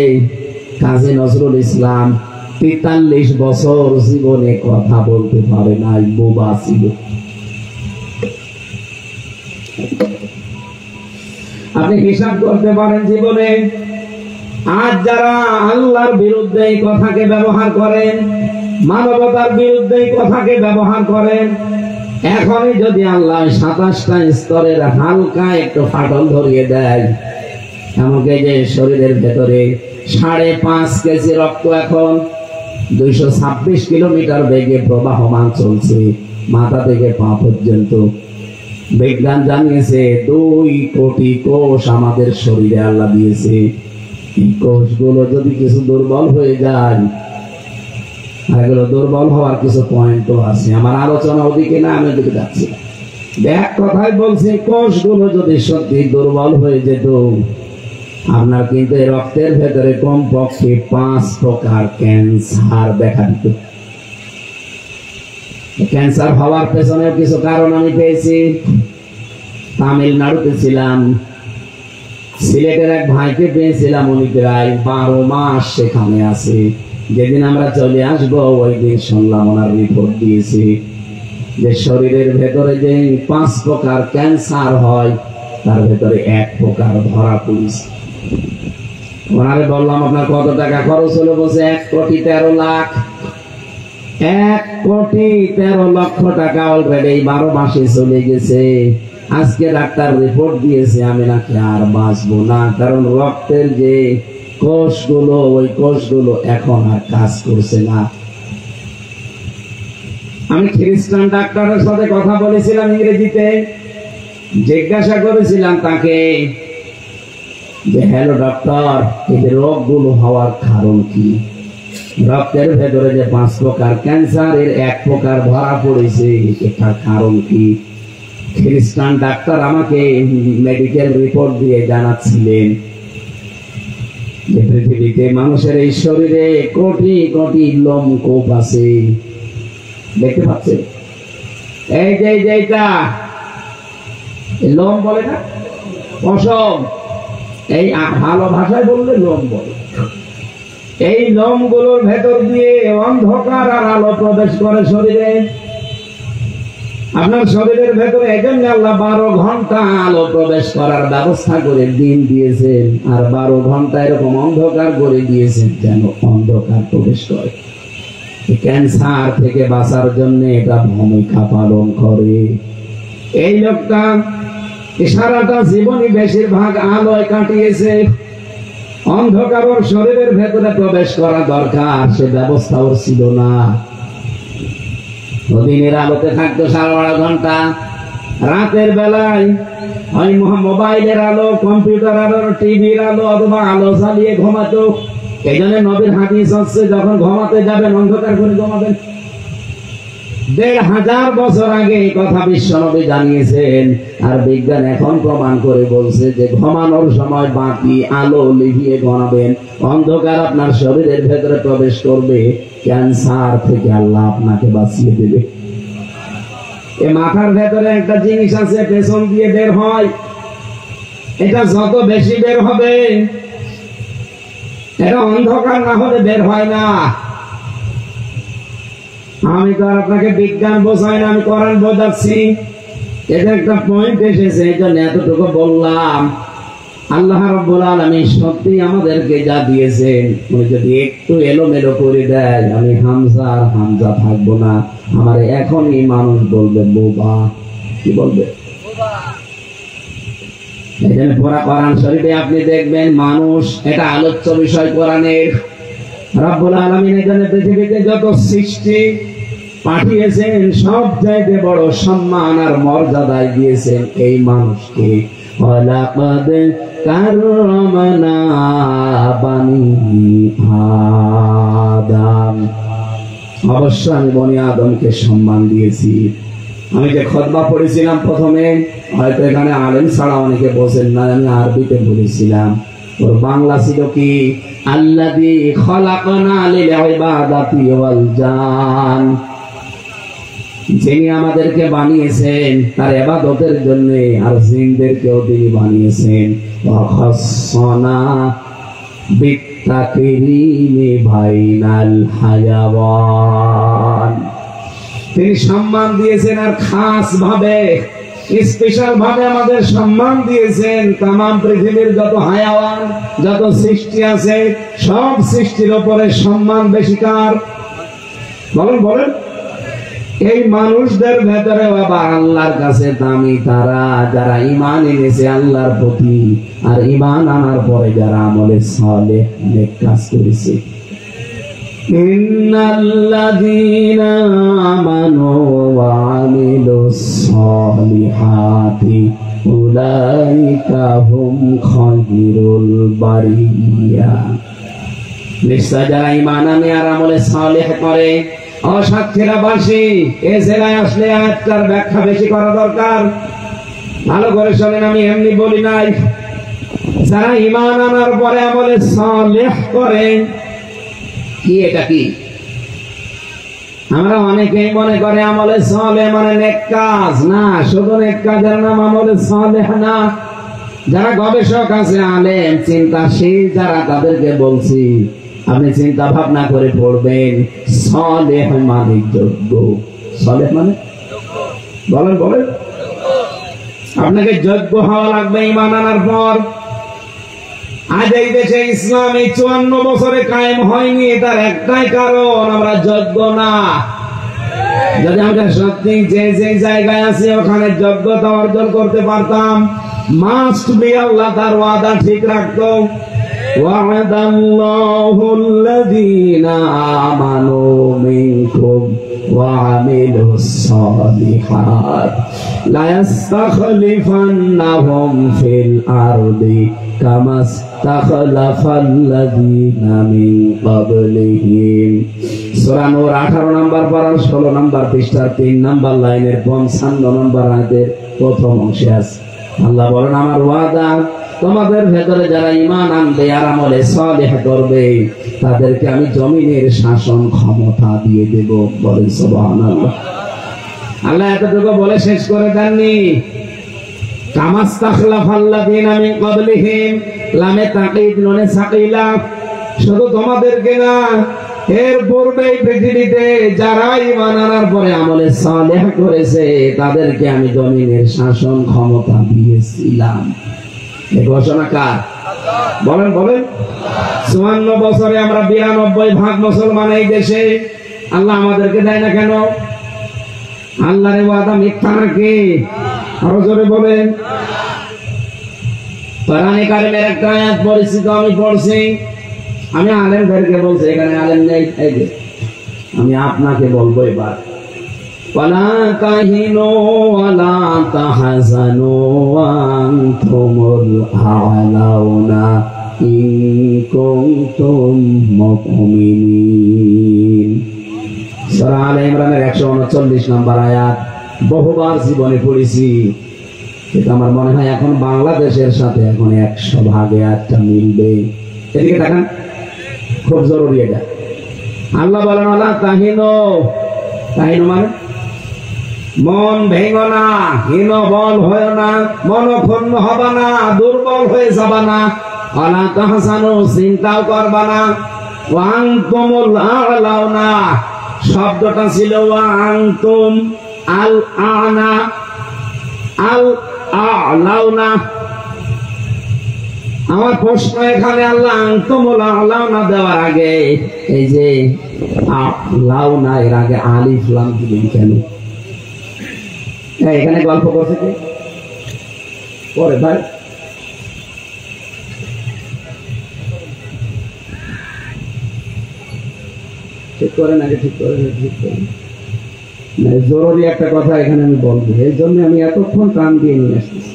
কাজী নজরুল ইসলাম 43 বছর জীবনে কথা বলতে পারে নাই, বোবা ছিল। আপনি হিসাব করতে পারেন জীবনে। আজ যারা আল্লাহর বিরুদ্ধে এই কথাকে ব্যবহার করেন, মানবতার বিরুদ্ধে এই কথাকে ব্যবহার করেন, এখনই যদি আল্লাহ 27টা স্তরের হালকা একটু ফাটল ধরিয়ে দেয়, এমনকি যে শরীরের ভেতরে 5.5 কেজি রক্ত এখন 226 কিলোমিটার বেগে প্রবাহমান চলছে, মাথা থেকে পা পর্যন্ত। বিজ্ঞান জানিয়েছে 2 কোটি কোষ আমাদের শরীরে আল্লাহ দিয়েছে। এই কোষগুলো যদি কিছু দুর্বল হয়ে যায়, এগুলো দুর্বল হওয়ার কিছু পয়েন্ট তো আছে। আমার আলোচনা ওদিকে না, আমি ওদিকে যাচ্ছি। এক কথাই বলছি, কোষগুলো যদি সত্যি দুর্বল হয়ে যেত, আপনার কিন্তু রক্তের ভেতরে কমপক্ষে 5 প্রকার ক্যান্সার দেখা দিত। ক্যান্সার হওয়ার পেছনে কিছু কারণ আমি পেয়েছি। তামিলনাড়ুতে ছিলাম, সিলেটের এক ভাইকে পেয়েছিলাম, উনি প্রায় 12 মাস সেখানে আছে। যেদিন আমরা চলে আসবো ওই দিন শুনলাম ওনার রিপোর্ট দিয়েছে যে শরীরের ভেতরে যে 5 প্রকার ক্যান্সার হয় তার ভেতরে 1 প্রকার ধরা পড়েছে। ওনারে বললাম আপনার কত টাকা খরচ হলো? বলছে 1,13,00,000। 1,13,00,000 টাকা অলরেডি 12 মাসে চলে গেছে। আজকে ডাক্তার রিপোর্ট দিয়েছে আমি নাকি আর বাঁচবো না, কারণ রক্তের যে কোষগুলো, ওই কোষগুলো এখন আর কাজ করছে না। আমি খ্রিস্টান ডাক্তারের সাথে কথা বলেছিলাম ইংরেজিতে, জিজ্ঞাসা করেছিলাম তাকে যে হ্যালো ডক্টর, এই রোগগুলো হওয়ার কারণ কি? রক্তের ভেতরে যে 5 প্রকার ক্যান্সার, এর 1 প্রকার ধরা পড়েছে, এটার কারণ কি? খ্রিস্টান ডাক্তার আমাকে মেডিকেল রিপোর্ট দিয়ে জানাচ্ছিলেন যে পৃথিবীতে মানুষের এই শরীরে কোটি কোটি লোমকূপ আছে। দেখতে পাচ্ছেন এই যে এইটা লোম বলে না, পশম, এই ভালো ভাষায় বললে লোম বলে। এই লোমগুলোর ভেতর দিয়ে অন্ধকার আর আলো প্রবেশ করে শরীরে। আপনার শরীরের ভেতরে এজন্য আল্লাহ 12 ঘন্টা আলো প্রবেশ করার ব্যবস্থা করে দিন দিয়েছেন, আর 12 ঘন্টা এরকম অন্ধকার করে দিয়েছেন যেন অন্ধকার প্রবেশ করে। ক্যান্সার থেকে বাঁচার জন্য এটা ভূমিকা পালন করে। এই লোকটা সারাটা জীবনই বেশিরভাগ আলোয় কাটিয়েছে। অন্ধকার ওর শরীরের ভেতরে প্রবেশ করা দরকার, সে ব্যবস্থা ওর ছিল না। দিনের আলোতে থাকতো 12.5 ঘন্টা, রাতের বেলায় ওই মোবাইলের আলো, কম্পিউটার আলো, টিভির আলো অথবা আলো জ্বালিয়ে ঘুমাতো। এই জন্য নবীর হাদিস হচ্ছে যখন ঘুমাতে যাবেন অন্ধকার করে ঘুমাবেন। 1,500 বছর আগে এই কথা বিশ্ব নবী জানিয়েছেন, আর বিজ্ঞান এখন প্রমাণ করে বলছে যে ঘুমানোর সময় বাতি আলো লিভিয়ে ঘুমাবেন। অন্ধকার আপনার শরীরের ভেতরে প্রবেশ করবে, ক্যান্সার থেকে আল্লাহ আপনাকে বাঁচিয়ে দেবে। এই মাথার ভেতরে একটা জিনিস আছে, পেছন দিয়ে বের হয়। এটা যত বেশি বের হবে, এটা অন্ধকার না হলে বের হয় না। আমি তো আর আপনাকে বিজ্ঞান বোঝাই না, আমি কোরআন বোঝাচ্ছি। এটা একটা পয়েন্ট এসেছে, এই জন্য এতটুকু বললাম। আল্লাহ রাব্বুল আলামিন সত্যি আমাদেরকে যা দিয়েছেন, উনি যদি একটু এলোমেলো করে দেয়, আমি হামজা আর হামজা থাকবো না। আমার এখনই মানুষ বলবে বোবা। কি বলবে? এই জন্য পুরা কোরআন শরীফে আপনি দেখবেন মানুষ, এটা আলোচ্য বিষয় কোরআনের। রাব্বুল আলামিন এখানে পৃথিবীতে যত সৃষ্টি পাঠিয়েছেন, সব চাইতে বড় সম্মান আর মর্যাদায় দিয়েছেন এই মানুষকে। ওয়ালাকাদ কাররামনা বানি আদম, অবশ্য আমি বনি আদমকে সম্মান দিয়েছি। আমি যে খুতবা পড়েছিলাম প্রথমে, হয়তো এখানে আলেম ছাড়া অনেকে বোঝেন না, আমি আরবিতে বলেছিলাম। ওর বাংলা ছিল কি? আল্লাযী খলাকনা লিল ইবাদাতি ওয়াল জান, যিনি আমাদেরকে বানিয়েছেন তার ইবাদতের জন্য, আর জিনদেরকেও তিনি বানিয়েছেন। ওয়া খাসসানা বিত্তাকরিমি বাইনাল হায়াওয়ান, তিনি সম্মান দিয়েছেন আর খাস ভাবে, স্পেশাল ভাবে আমাদের সম্মান দিয়েছেন। তামাম পৃথিবীর যত হায়াওয়ান, যত সৃষ্টি আছে, সব সৃষ্টির উপরে সম্মান বেশি কার? বলেন বলেন। এই মানুষদের ভেতরে আবার আল্লাহর কাছে দামি তারা, যারা ঈমান এনেছে আল্লাহর প্রতি, আর ঈমান আনার পরে যারা আমলে সালেহ নেক কাজ করেছে। ইন্নাল্লাযীনা আমানু ওয়া আমিলুস সালিহাতি উলাইকা হুম খায়রুল বারিয়া। নিশ্চয় যারা ঈমান আনে আর আমলে সালেহ করে। অসাক্ষীরাবাসী, এ জেলায় আসলে আয়াতটার ব্যাখ্যা বেশি করা দরকার। ভালো করে শোনেন, আমি এমনি বলি নাই। যারা ঈমান আনার পরে আমলে সালেহ করে, কি এটা কি? আমরা অনেকেই মনে করে আমলে সালেহ মানে নেক কাজ। না, শুধু নেক কাজের নাম আমলে সালেহ না। যারা গবেষক আছে, আলেম, চিন্তাশীল যারা, তাদেরকে বলছি আপনি চিন্তা ভাবনা করে পড়বেন। সালেহ মানে যোগ্য। সালেহ মানে বলেন বলেন, আপনাকে যোগ্য হওয়া লাগবে ঈমান আনার পর। আজ এই দেশে ইসলামী 54 বছরে কায়েম হয়নি, তার একটাই কারণ, আমরা যোগ্য না। যদি আমরা সত্যি যে যে জায়গায় আছি ওখানে যোগ্যতা অর্জন করতে পারতাম, মাস্ট বি আল্লাহ তার ওয়াদা ঠিক রাখতো। ওয়া'দাল্লাহু আল্লাযীনা আমানু মিনকুম ওয়া আমিলুস সালিহাত লা ইস্তাখলিফান্নাহুম ফিল আরদি কামা ইস্তাখলাফাল্লাযীনা মিন ক্বাবলিহিম। সূরা নূর 18 নম্বর পারার 16 নম্বর পৃষ্ঠার 3 নম্বর লাইনের 55 নম্বর আয়াতের প্রথম অংশে আছে। আল্লাহ বলেন, আমার ওয়াদা তোমাদের ভেতরে যারা ঈমান আনবে আর আমলে সালেহ করবে তাদেরকে আমি জমিনের শাসন ক্ষমতা দিয়ে দেব। বলেন সুবহানাল্লাহ। আল্লাহ এতটুকু বলে শেষ করে দেননি। কামাস্তাখলাফাল্লাযীনা মিন ক্বাবলিহিম, লামে তাকিদ নুনে সাকিলা, শুধু তোমাদেরকে না, এর পূর্বে পৃথিবীতে যারা ঈমান আনার পরে আমলে সালেহ করেছে তাদেরকে আমি জমিনের শাসন ক্ষমতা দিয়েছিলাম। এই ঘোষণা কার? বলেন বলেন। 54 বছরে আমরা 92% মুসলমান এই দেশে। আল্লাহ আমাদেরকে দেয় না কেন? আল্লাহর ওয়াদা মিথ্যা নাকি? আরো জোরে বলেন। কোরআনে কারিমের একটা আয়াত পরিচিত, আমি পড়ছি। আমি আলেমদেরকে বলছি, এখানে আলেম নেই, এই যে আমি আপনাকে বলবো এবার। ওয়ালা তাহিনু ওয়ালা তাহজানু ওয়া আনতুমুল আ'লাউনা ইন কুনতুম মুমিনিন। সূরা আলে ইমরানের 139 নম্বর আয়াত। বহুবার জীবনে পড়েছি, কিন্তু আমার মনে হয় এখন বাংলাদেশের সাথে এখন 100 ভাগে একটা মিলবে। এদিকে দেখেন, খুব জরুরি এটা। আল্লাহ বলেন, ওয়ালা তাহিনু, তাহিনু মানে মন ভেঙো না, হীন বল হয় না, মনক্ষুণ্ণ হবা না, দুর্বল হয়ে যাবা না। ওয়ালা তাহজানু, চিন্তাও করবা না। ওয়া আনতুমুল আ'লাউনা, শব্দটা ছিল ওয়া আনতুম আল আ'না, আল আ'লাউনা। আমার প্রশ্ন এখানে, আল্লাহ আনতুমুল আ'লাউনা দেওয়ার আগে এই যে আ'লাউনা এর আগে আলিফ লাম দিলেন কেন? এখানে গল্প করছে কি পরে ভাই? ঠিক করেন আগে, ঠিক করেন, ঠিক করেন। জরুরি একটা কথা এখানে আমি বলবো, এই জন্য আমি এতক্ষণ কান দিয়ে নিয়ে আসতেছি।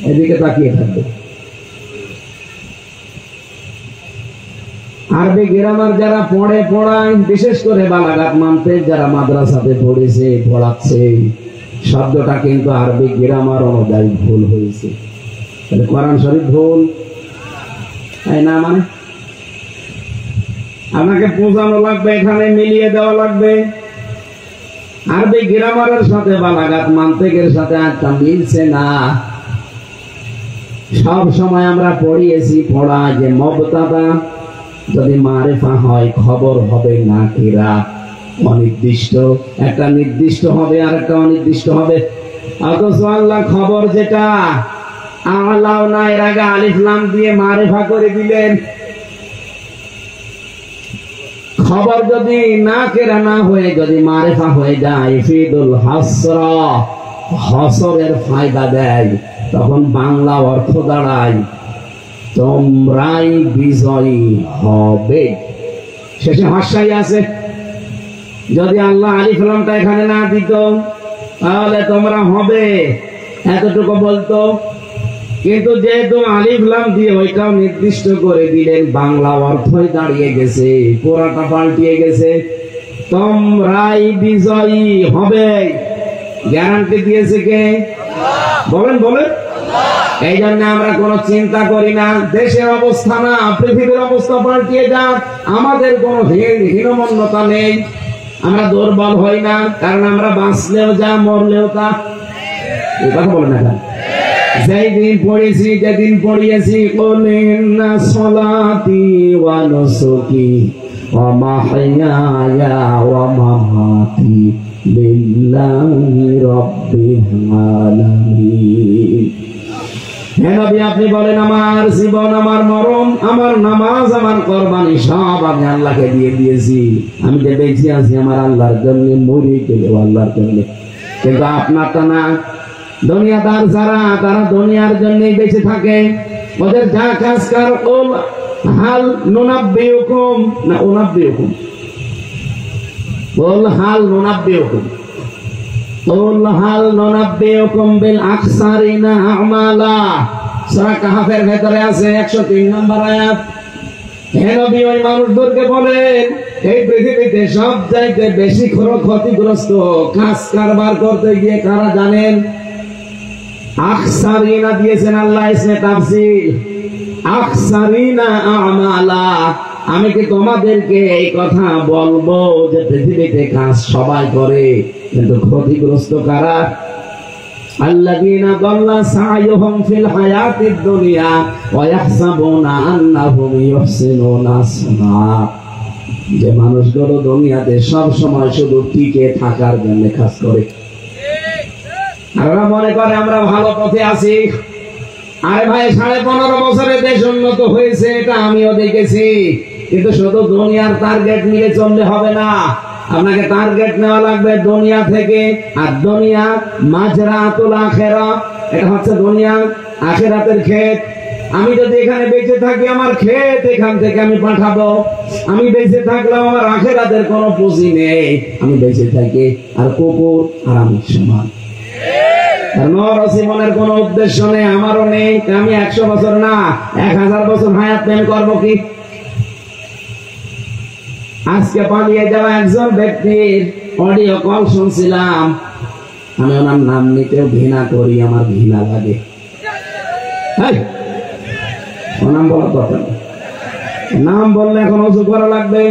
এদিকে তাকিয়ে থাকবে। আরবি গ্রামার যারা পড়ায়, বিশেষ করে বালাগাত মানতে যারা মাদ্রাসাতে পড়েছে, পড়াচ্ছে, শব্দটা কিন্তু আরবি গ্রামার অনুযায়ী ভুল হয়েছে। তাহলে কোরআন শরীফ ভুল, তাই না? মানে আপনাকে বোঝানো লাগবে, এখানে মিলিয়ে দেওয়া লাগবে। আরবি গ্রামারের সাথে বালাগাত মানতেকের সাথে একটা মিলছে না। সব সময় আমরা পড়িয়েছি, পড়া যে মুবতাদা যদি মারিফা হয় খবর হবে নাকিরা, অনির্দিষ্ট। একটা নির্দিষ্ট হবে আর একটা অনির্দিষ্ট হবে। অথচ আল্লাহ খবর যেটা আ'লাউনা এর আগে আলিফ লাম দিয়ে মারিফা করে দিলেন। খবর যদি নাকিরা না হয়ে যদি মারিফা হয়ে যায়, ফিদুল হাসরা, হসরের ফায়দা দেয়, তখন বাংলা অর্থ দাঁড়ায় তোমরাই বিজয়ী হবে। শেষে হাসাই আছে। যদি আল্লাহ আলিফ লামটা এখানে না দিত তাহলে তোমরা হবে এতটুকু বলতো। কিন্তু যেহেতু আলিফ লাম দিয়ে ওইটাও নির্দিষ্ট করে দিলেন, বাংলা অর্থই দাঁড়িয়ে গেছে, পুরাটা পাল্টিয়ে গেছে। তোমরাই বিজয়ী হবে, গ্যারান্টি দিয়েছে কে? বলেন বলেন। এই জন্য আমরা কোনো চিন্তা করি না, দেশের অবস্থা না পৃথিবীর অবস্থা পাল্টিয়ে যাক, আমাদের কোনো হীনমন্যতা নেই, আমরা দুর্বল হই না, কারণ আমরা বাঁচলেও যা মরলেও তা। এই কথা বলেন না, যেদিন পড়েছি যেদিন পড়িয়েছি কুল ইন্না সলাতি ওয়া নুসুকি ওয়া মাহইয়ায়া ওয়া মামাতি লিল্লাহি রাব্বিল আলামিন। হে নবী, আপনি বলেন আমার জীবন, আমার মরণ, আমার নামাজ, আমার কুরবানি সব আমি আল্লাহকে দিয়ে দিয়েছি। আমি যে বেঁচে আছি আমার আল্লাহর জন্য, মরে গেলেও আল্লাহর জন্য। কিন্তু আপনারটা না, দুনিয়াদার যারা, তারা দুনিয়ার জন্যই বেঁচে থাকে, ওদের যা কাজ কার হাল নুনাব্বিউকুম না উনাব্বিউকুম, বল হাল নুনাব্বিউকুম, বল হাল নুনাব্বিউকুম বিল আকসারিনা আমালা। সূরা কাহফের ভেতরে আছে 103 নম্বর আয়াত। হে নবী, ওই মানুষদেরকে বলেন এই পৃথিবীতে সব চাইতে বেশি ক্ষতিগ্রস্ত কাজ কারবার করতে গিয়ে কারা জানেন? আকসারিনা দিয়েছেন আল্লাহ ইসমে তাফসীর, আকসারিনা আমালা। আমি কি তোমাদেরকে এই কথা বলবো যে পৃথিবীতে কাজ সবাই করে কিন্তু ক্ষতিগ্রস্ত কারা? আল্লাযীনা দাল্লা সা'য়ুহুম ফিল হায়াতিদ দুনিয়া ওয়া ইয়াহসাবুনা আন্নাহুম ইহসিনুনা সুনআ। যে মানুষগুলো দুনিয়াতে সব সময় শুধু টিকে থাকার জন্য কাজ করে, আমরা মনে করে আমরা ভালো পথে আছি। আরে ভাই, 15.5 বছরে দেশ উন্নত হয়েছে, এটা আমিও দেখেছি। কিন্তু শুধু দুনিয়ার টার্গেট নিয়ে চললে হবে না, আপনাকে টার্গেট নেওয়া লাগবে দুনিয়া থেকে। আর দুনিয়া মাজরাতুল আখিরাহ, এটা হচ্ছে দুনিয়া আখিরাতের ক্ষেত। আমি যদি এখানে বেঁচে থাকি, আমার ক্ষেত এখান থেকে আমি পাঠাবো। আমি বেঁচে থাকলেও আমার আখিরাতের কোনো পুঁজি নেই, আমি বেঁচে থাকি আর কুকুর আর আমি সমান। জীবনের কোন উদ্দেশ্য নেই, আমারও নেই। আমি 100 বছর না 1000 বছর হায়াত প্ল্যান করবো কি? আজকে পালিয়ে যাওয়া একজন ব্যক্তির অডিও কল শুনছিলাম, আমি ওনার নাম নিতেও ঘৃণা করি, আমার ঘৃণা লাগে। ও নাম বলার কথা, নাম বললে এখন অজু করা লাগবে।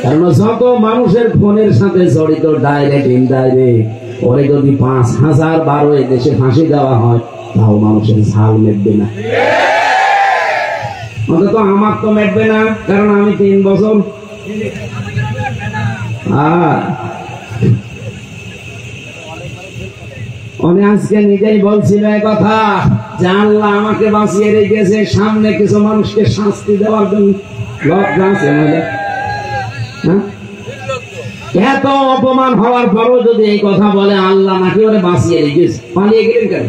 কারণ যত মানুষের খুনের সাথে জড়িত, ডাইরেক্ট ইনডাইরেক্ট, ওরে যদি 5012 দেশে ফাঁসি দেওয়া হয়, তাও মানুষের ঝাল মেটবে না। অন্তত আমার তো মেটবে না, কারণ আমি 3 বছর। উনি আজকে নিজেই বলছিল এই কথা যে আল্লাহ আমাকে বাঁচিয়ে রেখেছে, সামনে কিছু মানুষকে শাস্তি দেওয়ার জন্য। লজ্জা আছে মহিলা? এত অপমান হওয়ার পরও যদি এই কথা বলে আল্লাহ নাকি ওরে বাঁচিয়ে রেখেছে, পালিয়ে গেলেন কেন?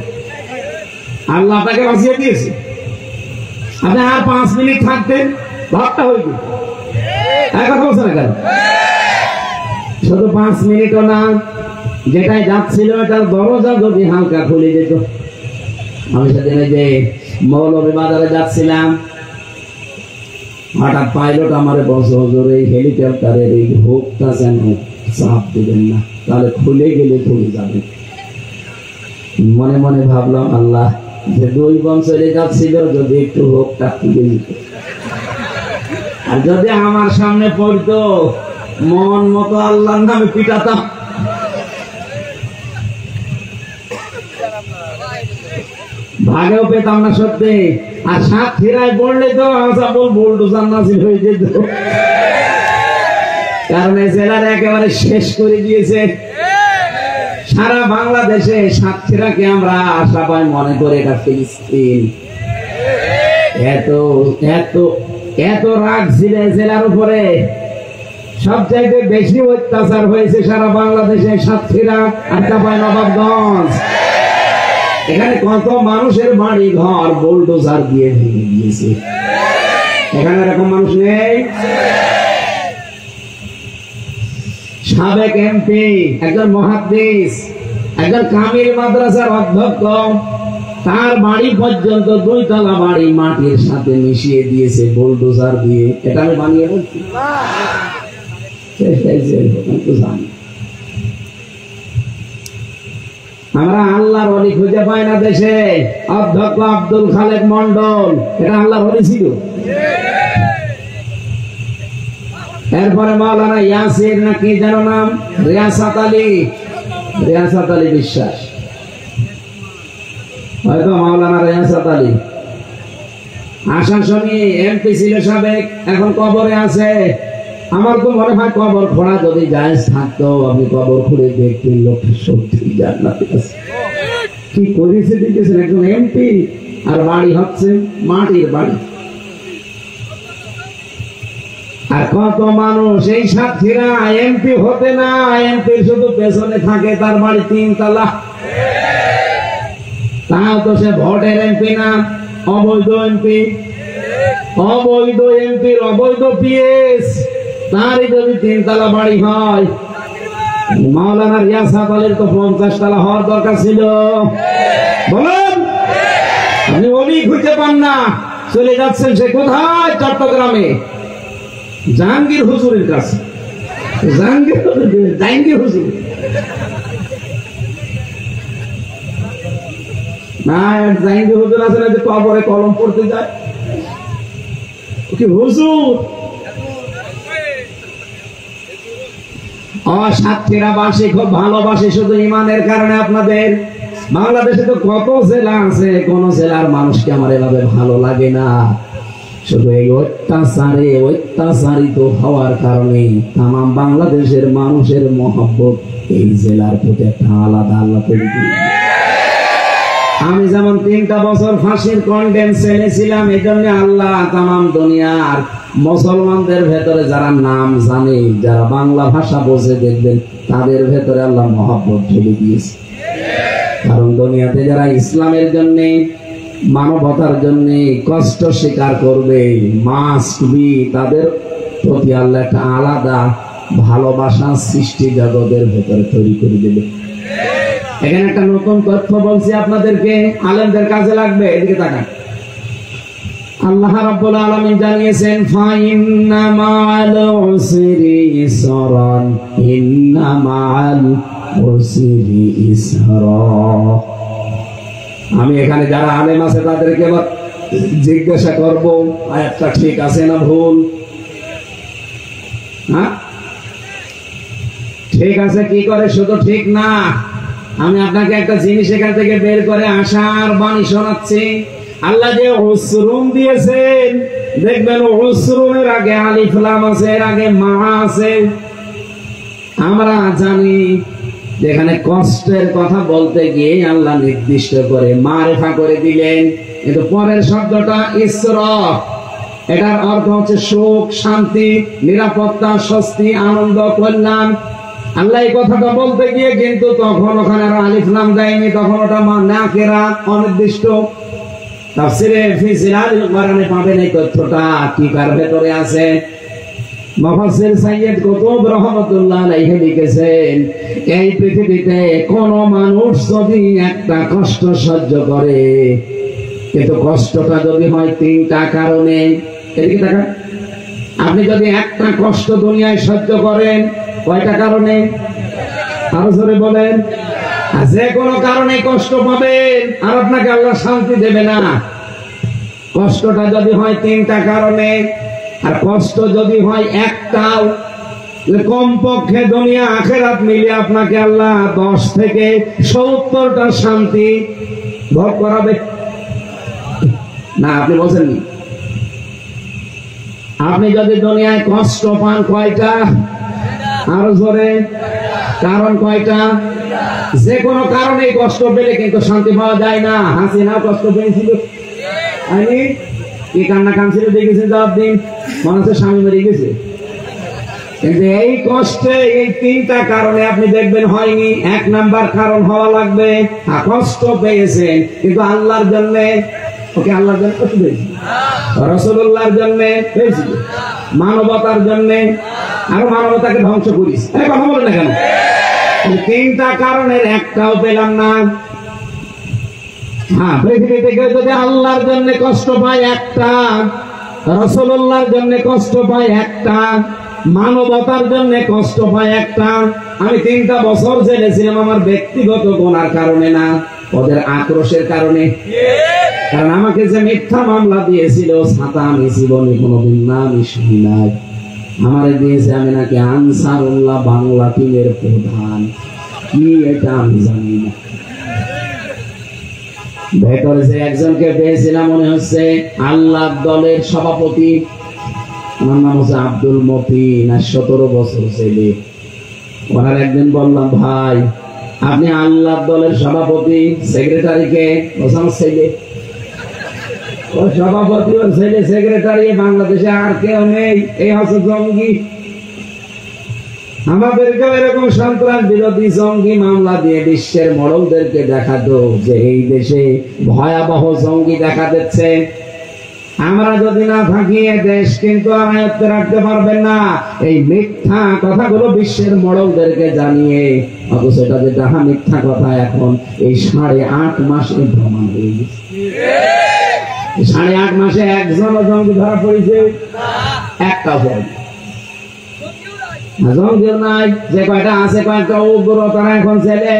আল্লাহ আপনাকে বাঁচিয়ে দিয়েছে, আপনি আর 5 মিনিট থাকতেন, ভাবটা হইত। কথা বলছে না কেন? শুধু 5 মিনিটও না, যেটাই যাচ্ছিল এটার দরজা যদি হালকা খুলে যেত। আমি সেদিন যে মৌলভী বাজারে যাচ্ছিলাম, হঠাৎ পাইলট আমারে বলছে, হুজুর এই হেলিকপ্টারের এই হুকটা যেন চাপ দিবেন না, তাহলে খুলে গেলে খুলে যাবে। মনে মনে ভাবলাম, আল্লাহ, যে 2 বোন চলে যাচ্ছিল, যদি একটু হুকটা খুলে দিত, আর যদি আমার সামনে পড়তো, মন মতো আল্লাহর নামে পিটাতাম। ভাগেও পেতাম না সত্যি। আর সাতক্ষীরায় পড়লে তো বুলডোজার নাসিব হয়ে যেত, কারণ এই জেলার একেবারে শেষ করে দিয়েছে। সারা বাংলাদেশে সাতক্ষীরাকে আমরা আশা পাই মনে করে এটা ফিলিস্তিন। এত এত এত রাগ ছিল জেলার উপরে। সবচাইতে বেশি অত্যাচার হয়েছে সারা বাংলাদেশে সাতক্ষীরা আর চাঁপাই নবাবগঞ্জ। এখানে কত মানুষের বাড়ি ঘর বুলডোজার দিয়ে ভেঙে দিয়েছে। এখানে এরকম মানুষ নেই? সাবেক এমপি, একজন মুহাদ্দিস, একজন কামিল মাদ্রাসার অধ্যক্ষ, তার বাড়ি পর্যন্ত 2 তলা বাড়ি মাটির সাথে মিশিয়ে দিয়েছে বুলডোজার দিয়ে। এটা আমি বানিয়ে বলছি, আমরা আল্লাহর ওলি খুঁজে পাই না দেশে। অধ্যক্ষ আব্দুল খালেক মন্ডল এটা আল্লাহর ওলি ছিল। এরপরে মাওলানা ইয়াসির না কি যেন নাম, রিয়াসাত আলী বিশ্বাস, হয়তো মাওলানা রিয়াসাত আলী আশাসনী এমপি ছিল সাবেক, এখন কবরে আছে। আমার তো মনে হয় কবর খোঁড়া যদি জায়েজ থাকতো, আপনি কবর খুঁড়ে দেখতেন লোকটা সত্যি জান্নাতে আছে। কি করেছে দেখেছেন, একজন এমপি আর বাড়ি হচ্ছে মাটির বাড়ি। আর কত মানুষ এই সাক্ষীরা এমপি হতে না, এমপি শুধু পেছনে থাকে, তার বাড়ি 3 তলা। তাও তো সে ভোটের এমপি না, অবৈধ এমপি, অবৈধ এমপির অবৈধ পিএস, তারই যদি 3 তলা বাড়ি হয়। মাওলানা রিয়াসাত আলীর তো 50 তলা হওয়ার দরকার ছিল। বলেন, আপনি ওলি খুঁজে পান না, চলে যাচ্ছেন সে কোথায়? চট্টগ্রামে জাহাঙ্গীর হুজুরের কাছে। জাহাঙ্গীর হুজুর না, জাহাঙ্গীর হুজুর আছে না যে কবরে কলম পড়তে যায়, কি হুজুর? সাতক্ষীরা বাসী খুব ভালোবাসে শুধু ইমানের কারণে আপনাদের। বাংলাদেশে তো কত জেলা আছে, কোন জেলার মানুষকে আমার এভাবে ভালো লাগে না। শুধু এই অত্যাচারিত হওয়ার কারণে তাম বাংলাদেশের মানুষের মহব্বত এই জেলার প্রতি একটা আলাদা আল্লাহ তৈরি করে। আমি যেমন 3টা বছর ফাঁসির কন্ডেম ছিলাম, এই জন্য আল্লাহ তাম দুনিয়ার মুসলমানদের ভেতরে যারা নাম জানে, যারা বাংলা ভাষা বোঝে, দেখবেন তাদের ভেতরে আল্লাহ মহব্বত ঢেলে দিয়েছে। কারণ দুনিয়াতে যারা ইসলামের জন্য, মানবতার জন্য কষ্ট স্বীকার করবে, মাস্ট বি, তাদের প্রতি আল্লাহ একটা আলাদা ভালোবাসা সৃষ্টি জগতের ভেতরে তৈরি করে দেবে। এখানে একটা নতুন তথ্য বলছি আপনাদেরকে, আলেমদের কাজে লাগবে। এদিকে তাকান। আল্লাহ রাব্বুল আলামিন জানিয়েছেন, ফাইন্না মা'আল উসরি ইসরান, ইন্না মা'আল উসরি ইসরা। আমি এখানে যারা আলেম আছে তাদেরকে জিজ্ঞাসা করব, আয়াতটা ঠিক আছে না ভুল? হ্যাঁ, ঠিক আছে কি করে? শুধু ঠিক না, আমি আপনাকে একটা জিনিস এখান থেকে বের করে আশার বাণী শোনাচ্ছি। আল্লাহ যে উসরুন দিয়েছেন, দেখবেন উসরুনের আগে আলিফ লাম আছে, এর আগে মা আছে। আমরা জানি যেখানে কষ্টের কথা বলতে গিয়ে আল্লাহ নির্দিষ্ট করে মারেফা করে দিলেন, কিন্তু পরের শব্দটা ইসরা, এটার অর্থ হচ্ছে সুখ, শান্তি, নিরাপত্তা, স্বস্তি, আনন্দ, কল্যাণ। আল্লাহ এই কথাটা বলতে গিয়ে কিন্তু তখন ওখানে আর আলিফ লাম দেয়নি, তখন ওটা নাকিরা, অনির্দিষ্ট। তাফসীরে ফি জিলালিল কোরআনে পাবেন এই তথ্যটা কি কার ভেতরে আছে। মুফাসসির সাইয়্যিদ কুতুব রাহমাতুল্লাহ আলাইহি লিখেছেন, এই পৃথিবীতে কোন মানুষ যদি একটা কষ্ট সহ্য করে, কিন্তু কষ্টটা যদি হয় 3টা কারণে। এদিকে তাকান। আপনি যদি একটা কষ্ট দুনিয়ায় সহ্য করেন, কয়টা কারণে? আরো জোরে বলেন। যে কোনো কারণে কষ্ট পাবেন, আর আপনাকে আল্লাহ শান্তি দেবে না। কষ্টটা যদি হয় 3টা কারণে, আর কষ্ট যদি হয় একটাও, কমপক্ষে দুনিয়া আখেরাত মিলিয়ে আপনাকে আল্লাহ 10 থেকে 70টা শান্তি ভোগ করাবে না। আপনি বলছেননি, আপনি যদি দুনিয়ায় কষ্ট পান কয়টা? আরো জোরে। কারণ কয়টা? যে কোনো কারণে কষ্ট পেলে কিন্তু শান্তি পাওয়া যায় না। হাসিনা কষ্ট পেয়েছিল, আমি কি কান্না কাঁদছিল দেখেছেন? জবাব দিন। মনে হচ্ছে স্বামী মরে গেছে। কিন্তু এই কষ্টে এই 3টা কারণে আপনি দেখবেন হয়নি। 1 নাম্বার কারণ হওয়া লাগবে, কষ্ট পেয়েছেন কিন্তু আল্লাহর জন্য। ওকে আল্লাহর জন্য কষ্ট পেয়েছি, রাসূলুল্লাহর জন্য পেয়েছি, মানবতার জন্য। আর মানবতাকে ধ্বংস করিস, কথা বলেন না কেন? 3টা কারণের একটাও পেলাম না। হ্যাঁ, পৃথিবীতে কেউ যদি আল্লাহর জন্য কষ্ট পায় একটা, রাসূলুল্লাহর জন্য কষ্ট পায় একটা, মানবতার জন্য কষ্ট পায় একটা। আমি 3টা বছর জেলে ছিলাম আমার ব্যক্তিগত গুনার কারণে না, ওদের আক্রোশের কারণে। কারণ আমাকে যে মিথ্যা মামলা দিয়েছিল ছাতা আমি জীবনে কোনোদিন নামই শুনি নাই। আমারে দিয়েছে আমি নাকি আনসারুল্লাহ বাংলা টিমের প্রধান, কি এটা আমি জানি না। ভেতরে যে একজনকে পেয়েছিলাম মনে হচ্ছে আল্লাহ দলের সভাপতি, আমার নাম হচ্ছে আব্দুল মতিন, 17 বছর ছেলে। ওনার একদিন বললাম, ভাই আপনি আল্লাহ দলের সভাপতি, সেক্রেটারিকে আমার ছেলে, ও সভাপতি ওর ছেলে সেক্রেটারি, বাংলাদেশে আর কেউ নেই, এই হচ্ছে জঙ্গি। আমাদেরকেও এরকম সন্ত্রাস বিরোধী জঙ্গি মামলা দিয়ে বিশ্বের মডলদেরকে দেখাতো যে এই দেশে ভয়াবহ জঙ্গি দেখা দিচ্ছে। আমরা যদি না থাকি এ দেশ কিন্তু আয়ত্তে রাখতে পারবেন না। এই মিথ্যা কথাগুলো বিশ্বের মডলদেরকে জানিয়ে, অথচ এটা যেটা মিথ্যা কথা এখন এই 8.5 মাসে প্রমাণ হয়ে গেছে। 8.5 মাসে একজনও জঙ্গি ধরা পড়েছে? একটা জঙ্গিও নাই। যে কয়টা আছে কয়েকটা উগ্র, তারা এখন ছেলে।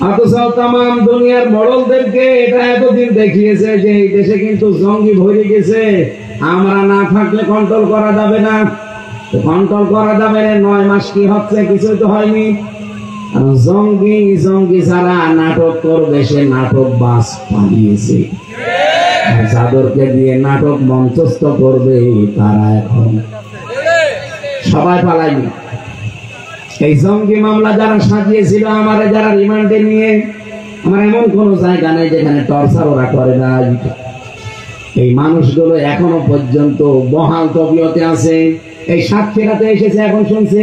অথচ তাম দুনিয়ার মডলদেরকে এটা এতদিন দেখিয়েছে যে এই দেশে কিন্তু জঙ্গি ভরে গেছে। আমরা না থাকলে কন্ট্রোল করা যাবে না। কন্ট্রোল করা যাবে না। 9 মাস কি হচ্ছে? কিছু তো হয়নি। জঙ্গি জঙ্গি ছাড়া নাটক করবে, সে নাটক বাস পালিয়েছে। যাদেরকে দিয়ে নাটক মঞ্চস্থ করবে তারা এখন সবাই পালায়নি। এই জঙ্গি মামলা যারা সাজিয়েছিল, আমার যারা রিমান্ডে নিয়ে, আমার এমন কোন জায়গা নেই যেখানে টর্চার ওরা করে না। এই মানুষগুলো এখনো পর্যন্ত বহাল তবিয়তে আছে। এই সাতক্ষীরাতে এসেছে, এখন শুনছি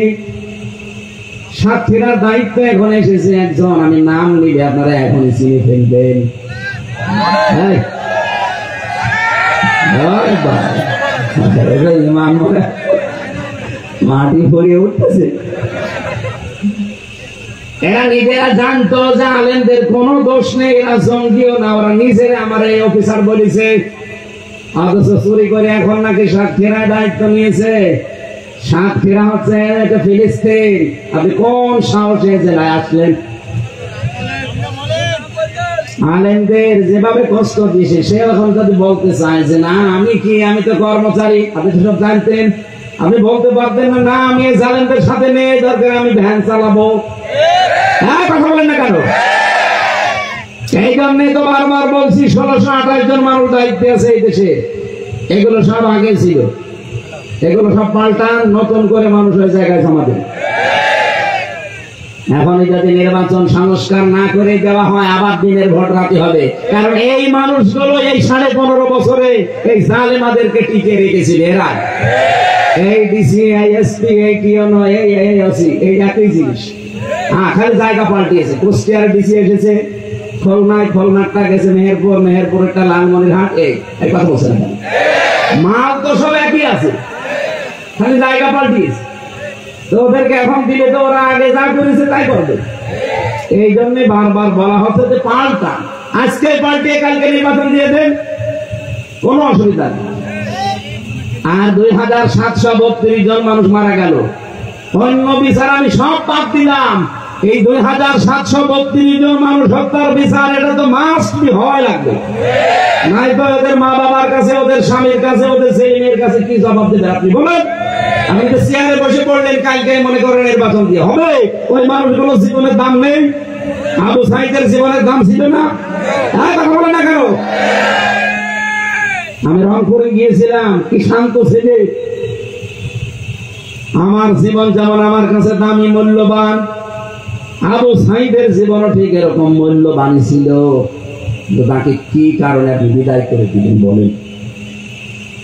সাতক্ষীরার দায়িত্ব এখন এসেছে একজন, আমি নাম নিলে আপনারা এখনই চিনে ফেলবেন। মাটি ভরিয়ে উঠতেছে। এরা নিজেরা জানতো যে আলেমদের কোনো দোষ নেই, এরা জঙ্গিও না, ওরা নিজেরা আমার এই অফিসার বলেছে। অথচ চুরি করে এখন নাকি সাতক্ষীরায় দায়িত্ব নিয়েছে। সাতক্ষীরা হচ্ছে একটা ফিলিস্তিন। আপনি কোন সাহসে জেলায় আসলেন? আলেমদের যেভাবে কষ্ট দিয়েছে, সে এখন যদি বলতে চায় যে না আমি কি, আমি তো কর্মচারী, আপনি তো সব জানতেন, আপনি বলতে পারতেন না না আমি জালেমদের সাথে নেই, দরকার আমি ভ্যান চালাবো। হ্যাঁ, কথা বলেন না কেন? এই জন্যে তো বারবার বলছি 1628 জন মানুষ দায়িত্বে আছে এই দেশে। এগুলো সব আগে ছিল, এগুলো সব পাল্টান, নতুন করে মানুষ ওই জায়গায় জমা দেবে। এখন যদি নির্বাচন সংস্কার না করে দেওয়া হয়, আবার দিনের ভোট রাতে হবে। কারণ এই মানুষগুলো এই 15.5 বছরে এই জালেমাদেরকে টিকে রেখেছিল। এরা এই ডিসি, এই এসপি, এই টিওনো, এই ওসি, এই একই জিনিস। হ্যাঁ, খালি জায়গা পাল্টিয়েছে। কুষ্টিয়ার ডিসি এসেছে, খুলনাটা গেছে মেহেরপুর, মেহেরপুরেরটা লালমনিরহাট। এই কথা বলছে না, মাল তো সব একই আছে, খালি জায়গা পাল্টিয়েছে। তো ওদেরকে এখন দিলে তো ওরা আগে যা করেছে তাই করবে। এই জন্য বারবার বলা হচ্ছে যে পাল্টা, আজকে পাল্টিয়ে কালকে নির্বাচন দিয়ে দেন, কোনো অসুবিধা নেই। আর 2732 জন মানুষ মারা গেল। অন্য বিচার আমি সব বাদ দিলাম, এই 2732 জন মানুষ হত্যার বিচার এটা তো মাস্ট বি হওয়াই লাগবে। নাই তো ওদের মা বাবার কাছে, ওদের স্বামীর কাছে, ওদের ছেলে মেয়ের কাছে কি জবাব দেবে আপনি বলেন? আপনি তো চেয়ারে বসে পড়লেন, কালকে মনে করেন নির্বাচন দিয়ে হবে। ওই মানুষগুলো জীবনের দাম নেই? আবু সাইদের জীবনের দাম ছিল না? হ্যাঁ, কথা বলেন না কেন? আমি রংপুরে গিয়েছিলাম, কি শান্ত ছেলে। আমার জীবন যেমন আমার কাছে দামি, মূল্যবান, আবু সাইদের জীবনও ঠিক এরকম মূল্যবান ছিল। তাকে কি কারণে আপনি বিদায় করে দিলেন বলেন?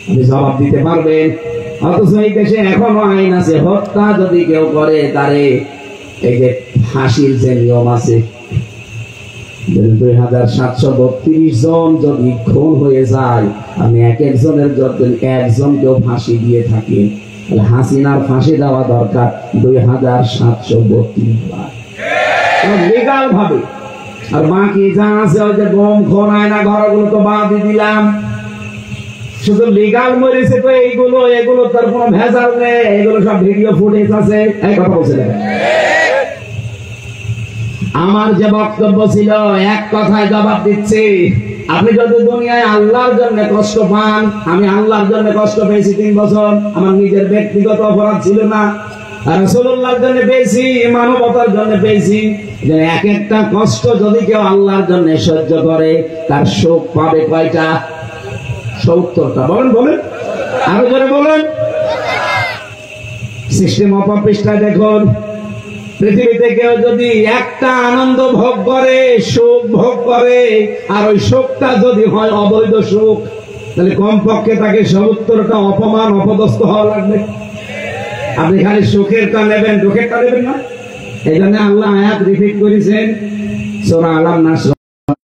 আপনি জবাব দিতে পারবেন? অথচ এই দেশে এখনো আইন আছে, হত্যা যদি কেউ করে তারে এই যে ফাঁসির যে নিয়ম আছে, 2732 জন যদি খুন হয়ে যায়, আমি এক একজনের যদি একজনকেও ফাঁসি দিয়ে থাকি, তাহলে হাসিনার ফাঁসি দেওয়া দরকার 2732 বার লিগাল ভাবে। আর বাকি যা আছে ওই যে গম খোনায় না ঘরগুলো তো বাদই দিলাম। শুধু লিগাল মরিছে তো এগুলো তার কোনো ভেজাল নেই, এগুলো সব ভিডিও ফুটেজ আছে। এই কথা বলছিলেন। আমার যে বক্তব্য ছিল এক কথায় জবাব দিচ্ছি, আপনি যদি দুনিয়ায় আল্লাহর জন্য কষ্ট পান, আমি আল্লাহর জন্য কষ্ট পেয়েছি 3 বছর, আমার নিজের ব্যক্তিগত অপরাধ ছিল না, রাসূলুল্লাহর জন্য পেয়েছি, মানবতার জন্য পেয়েছি। যে এক একটা কষ্ট যদি কেউ আল্লাহর জন্য সহ্য করে তার সুখ পাবে কয়টা? 70টা। বলেন আরো জোরে বলেন। সিস্টেম অফ পৃষ্ঠায় দেখুন, পৃথিবীতে কেউ যদি একটা আনন্দ ভোগ করে, সুখ ভোগ করে, আর ওই সুখটা যদি হয় অবৈধ সুখ, তাহলে কমপক্ষে তাকে 70টা অপমান অপদস্থ হওয়া লাগবে। আপনি খালি সুখেরটা নেবেন, দুঃখেরটা নেবেন না। এই জন্য আল্লাহ আয়াত রিপিট করেছেন, সূরা আল নাস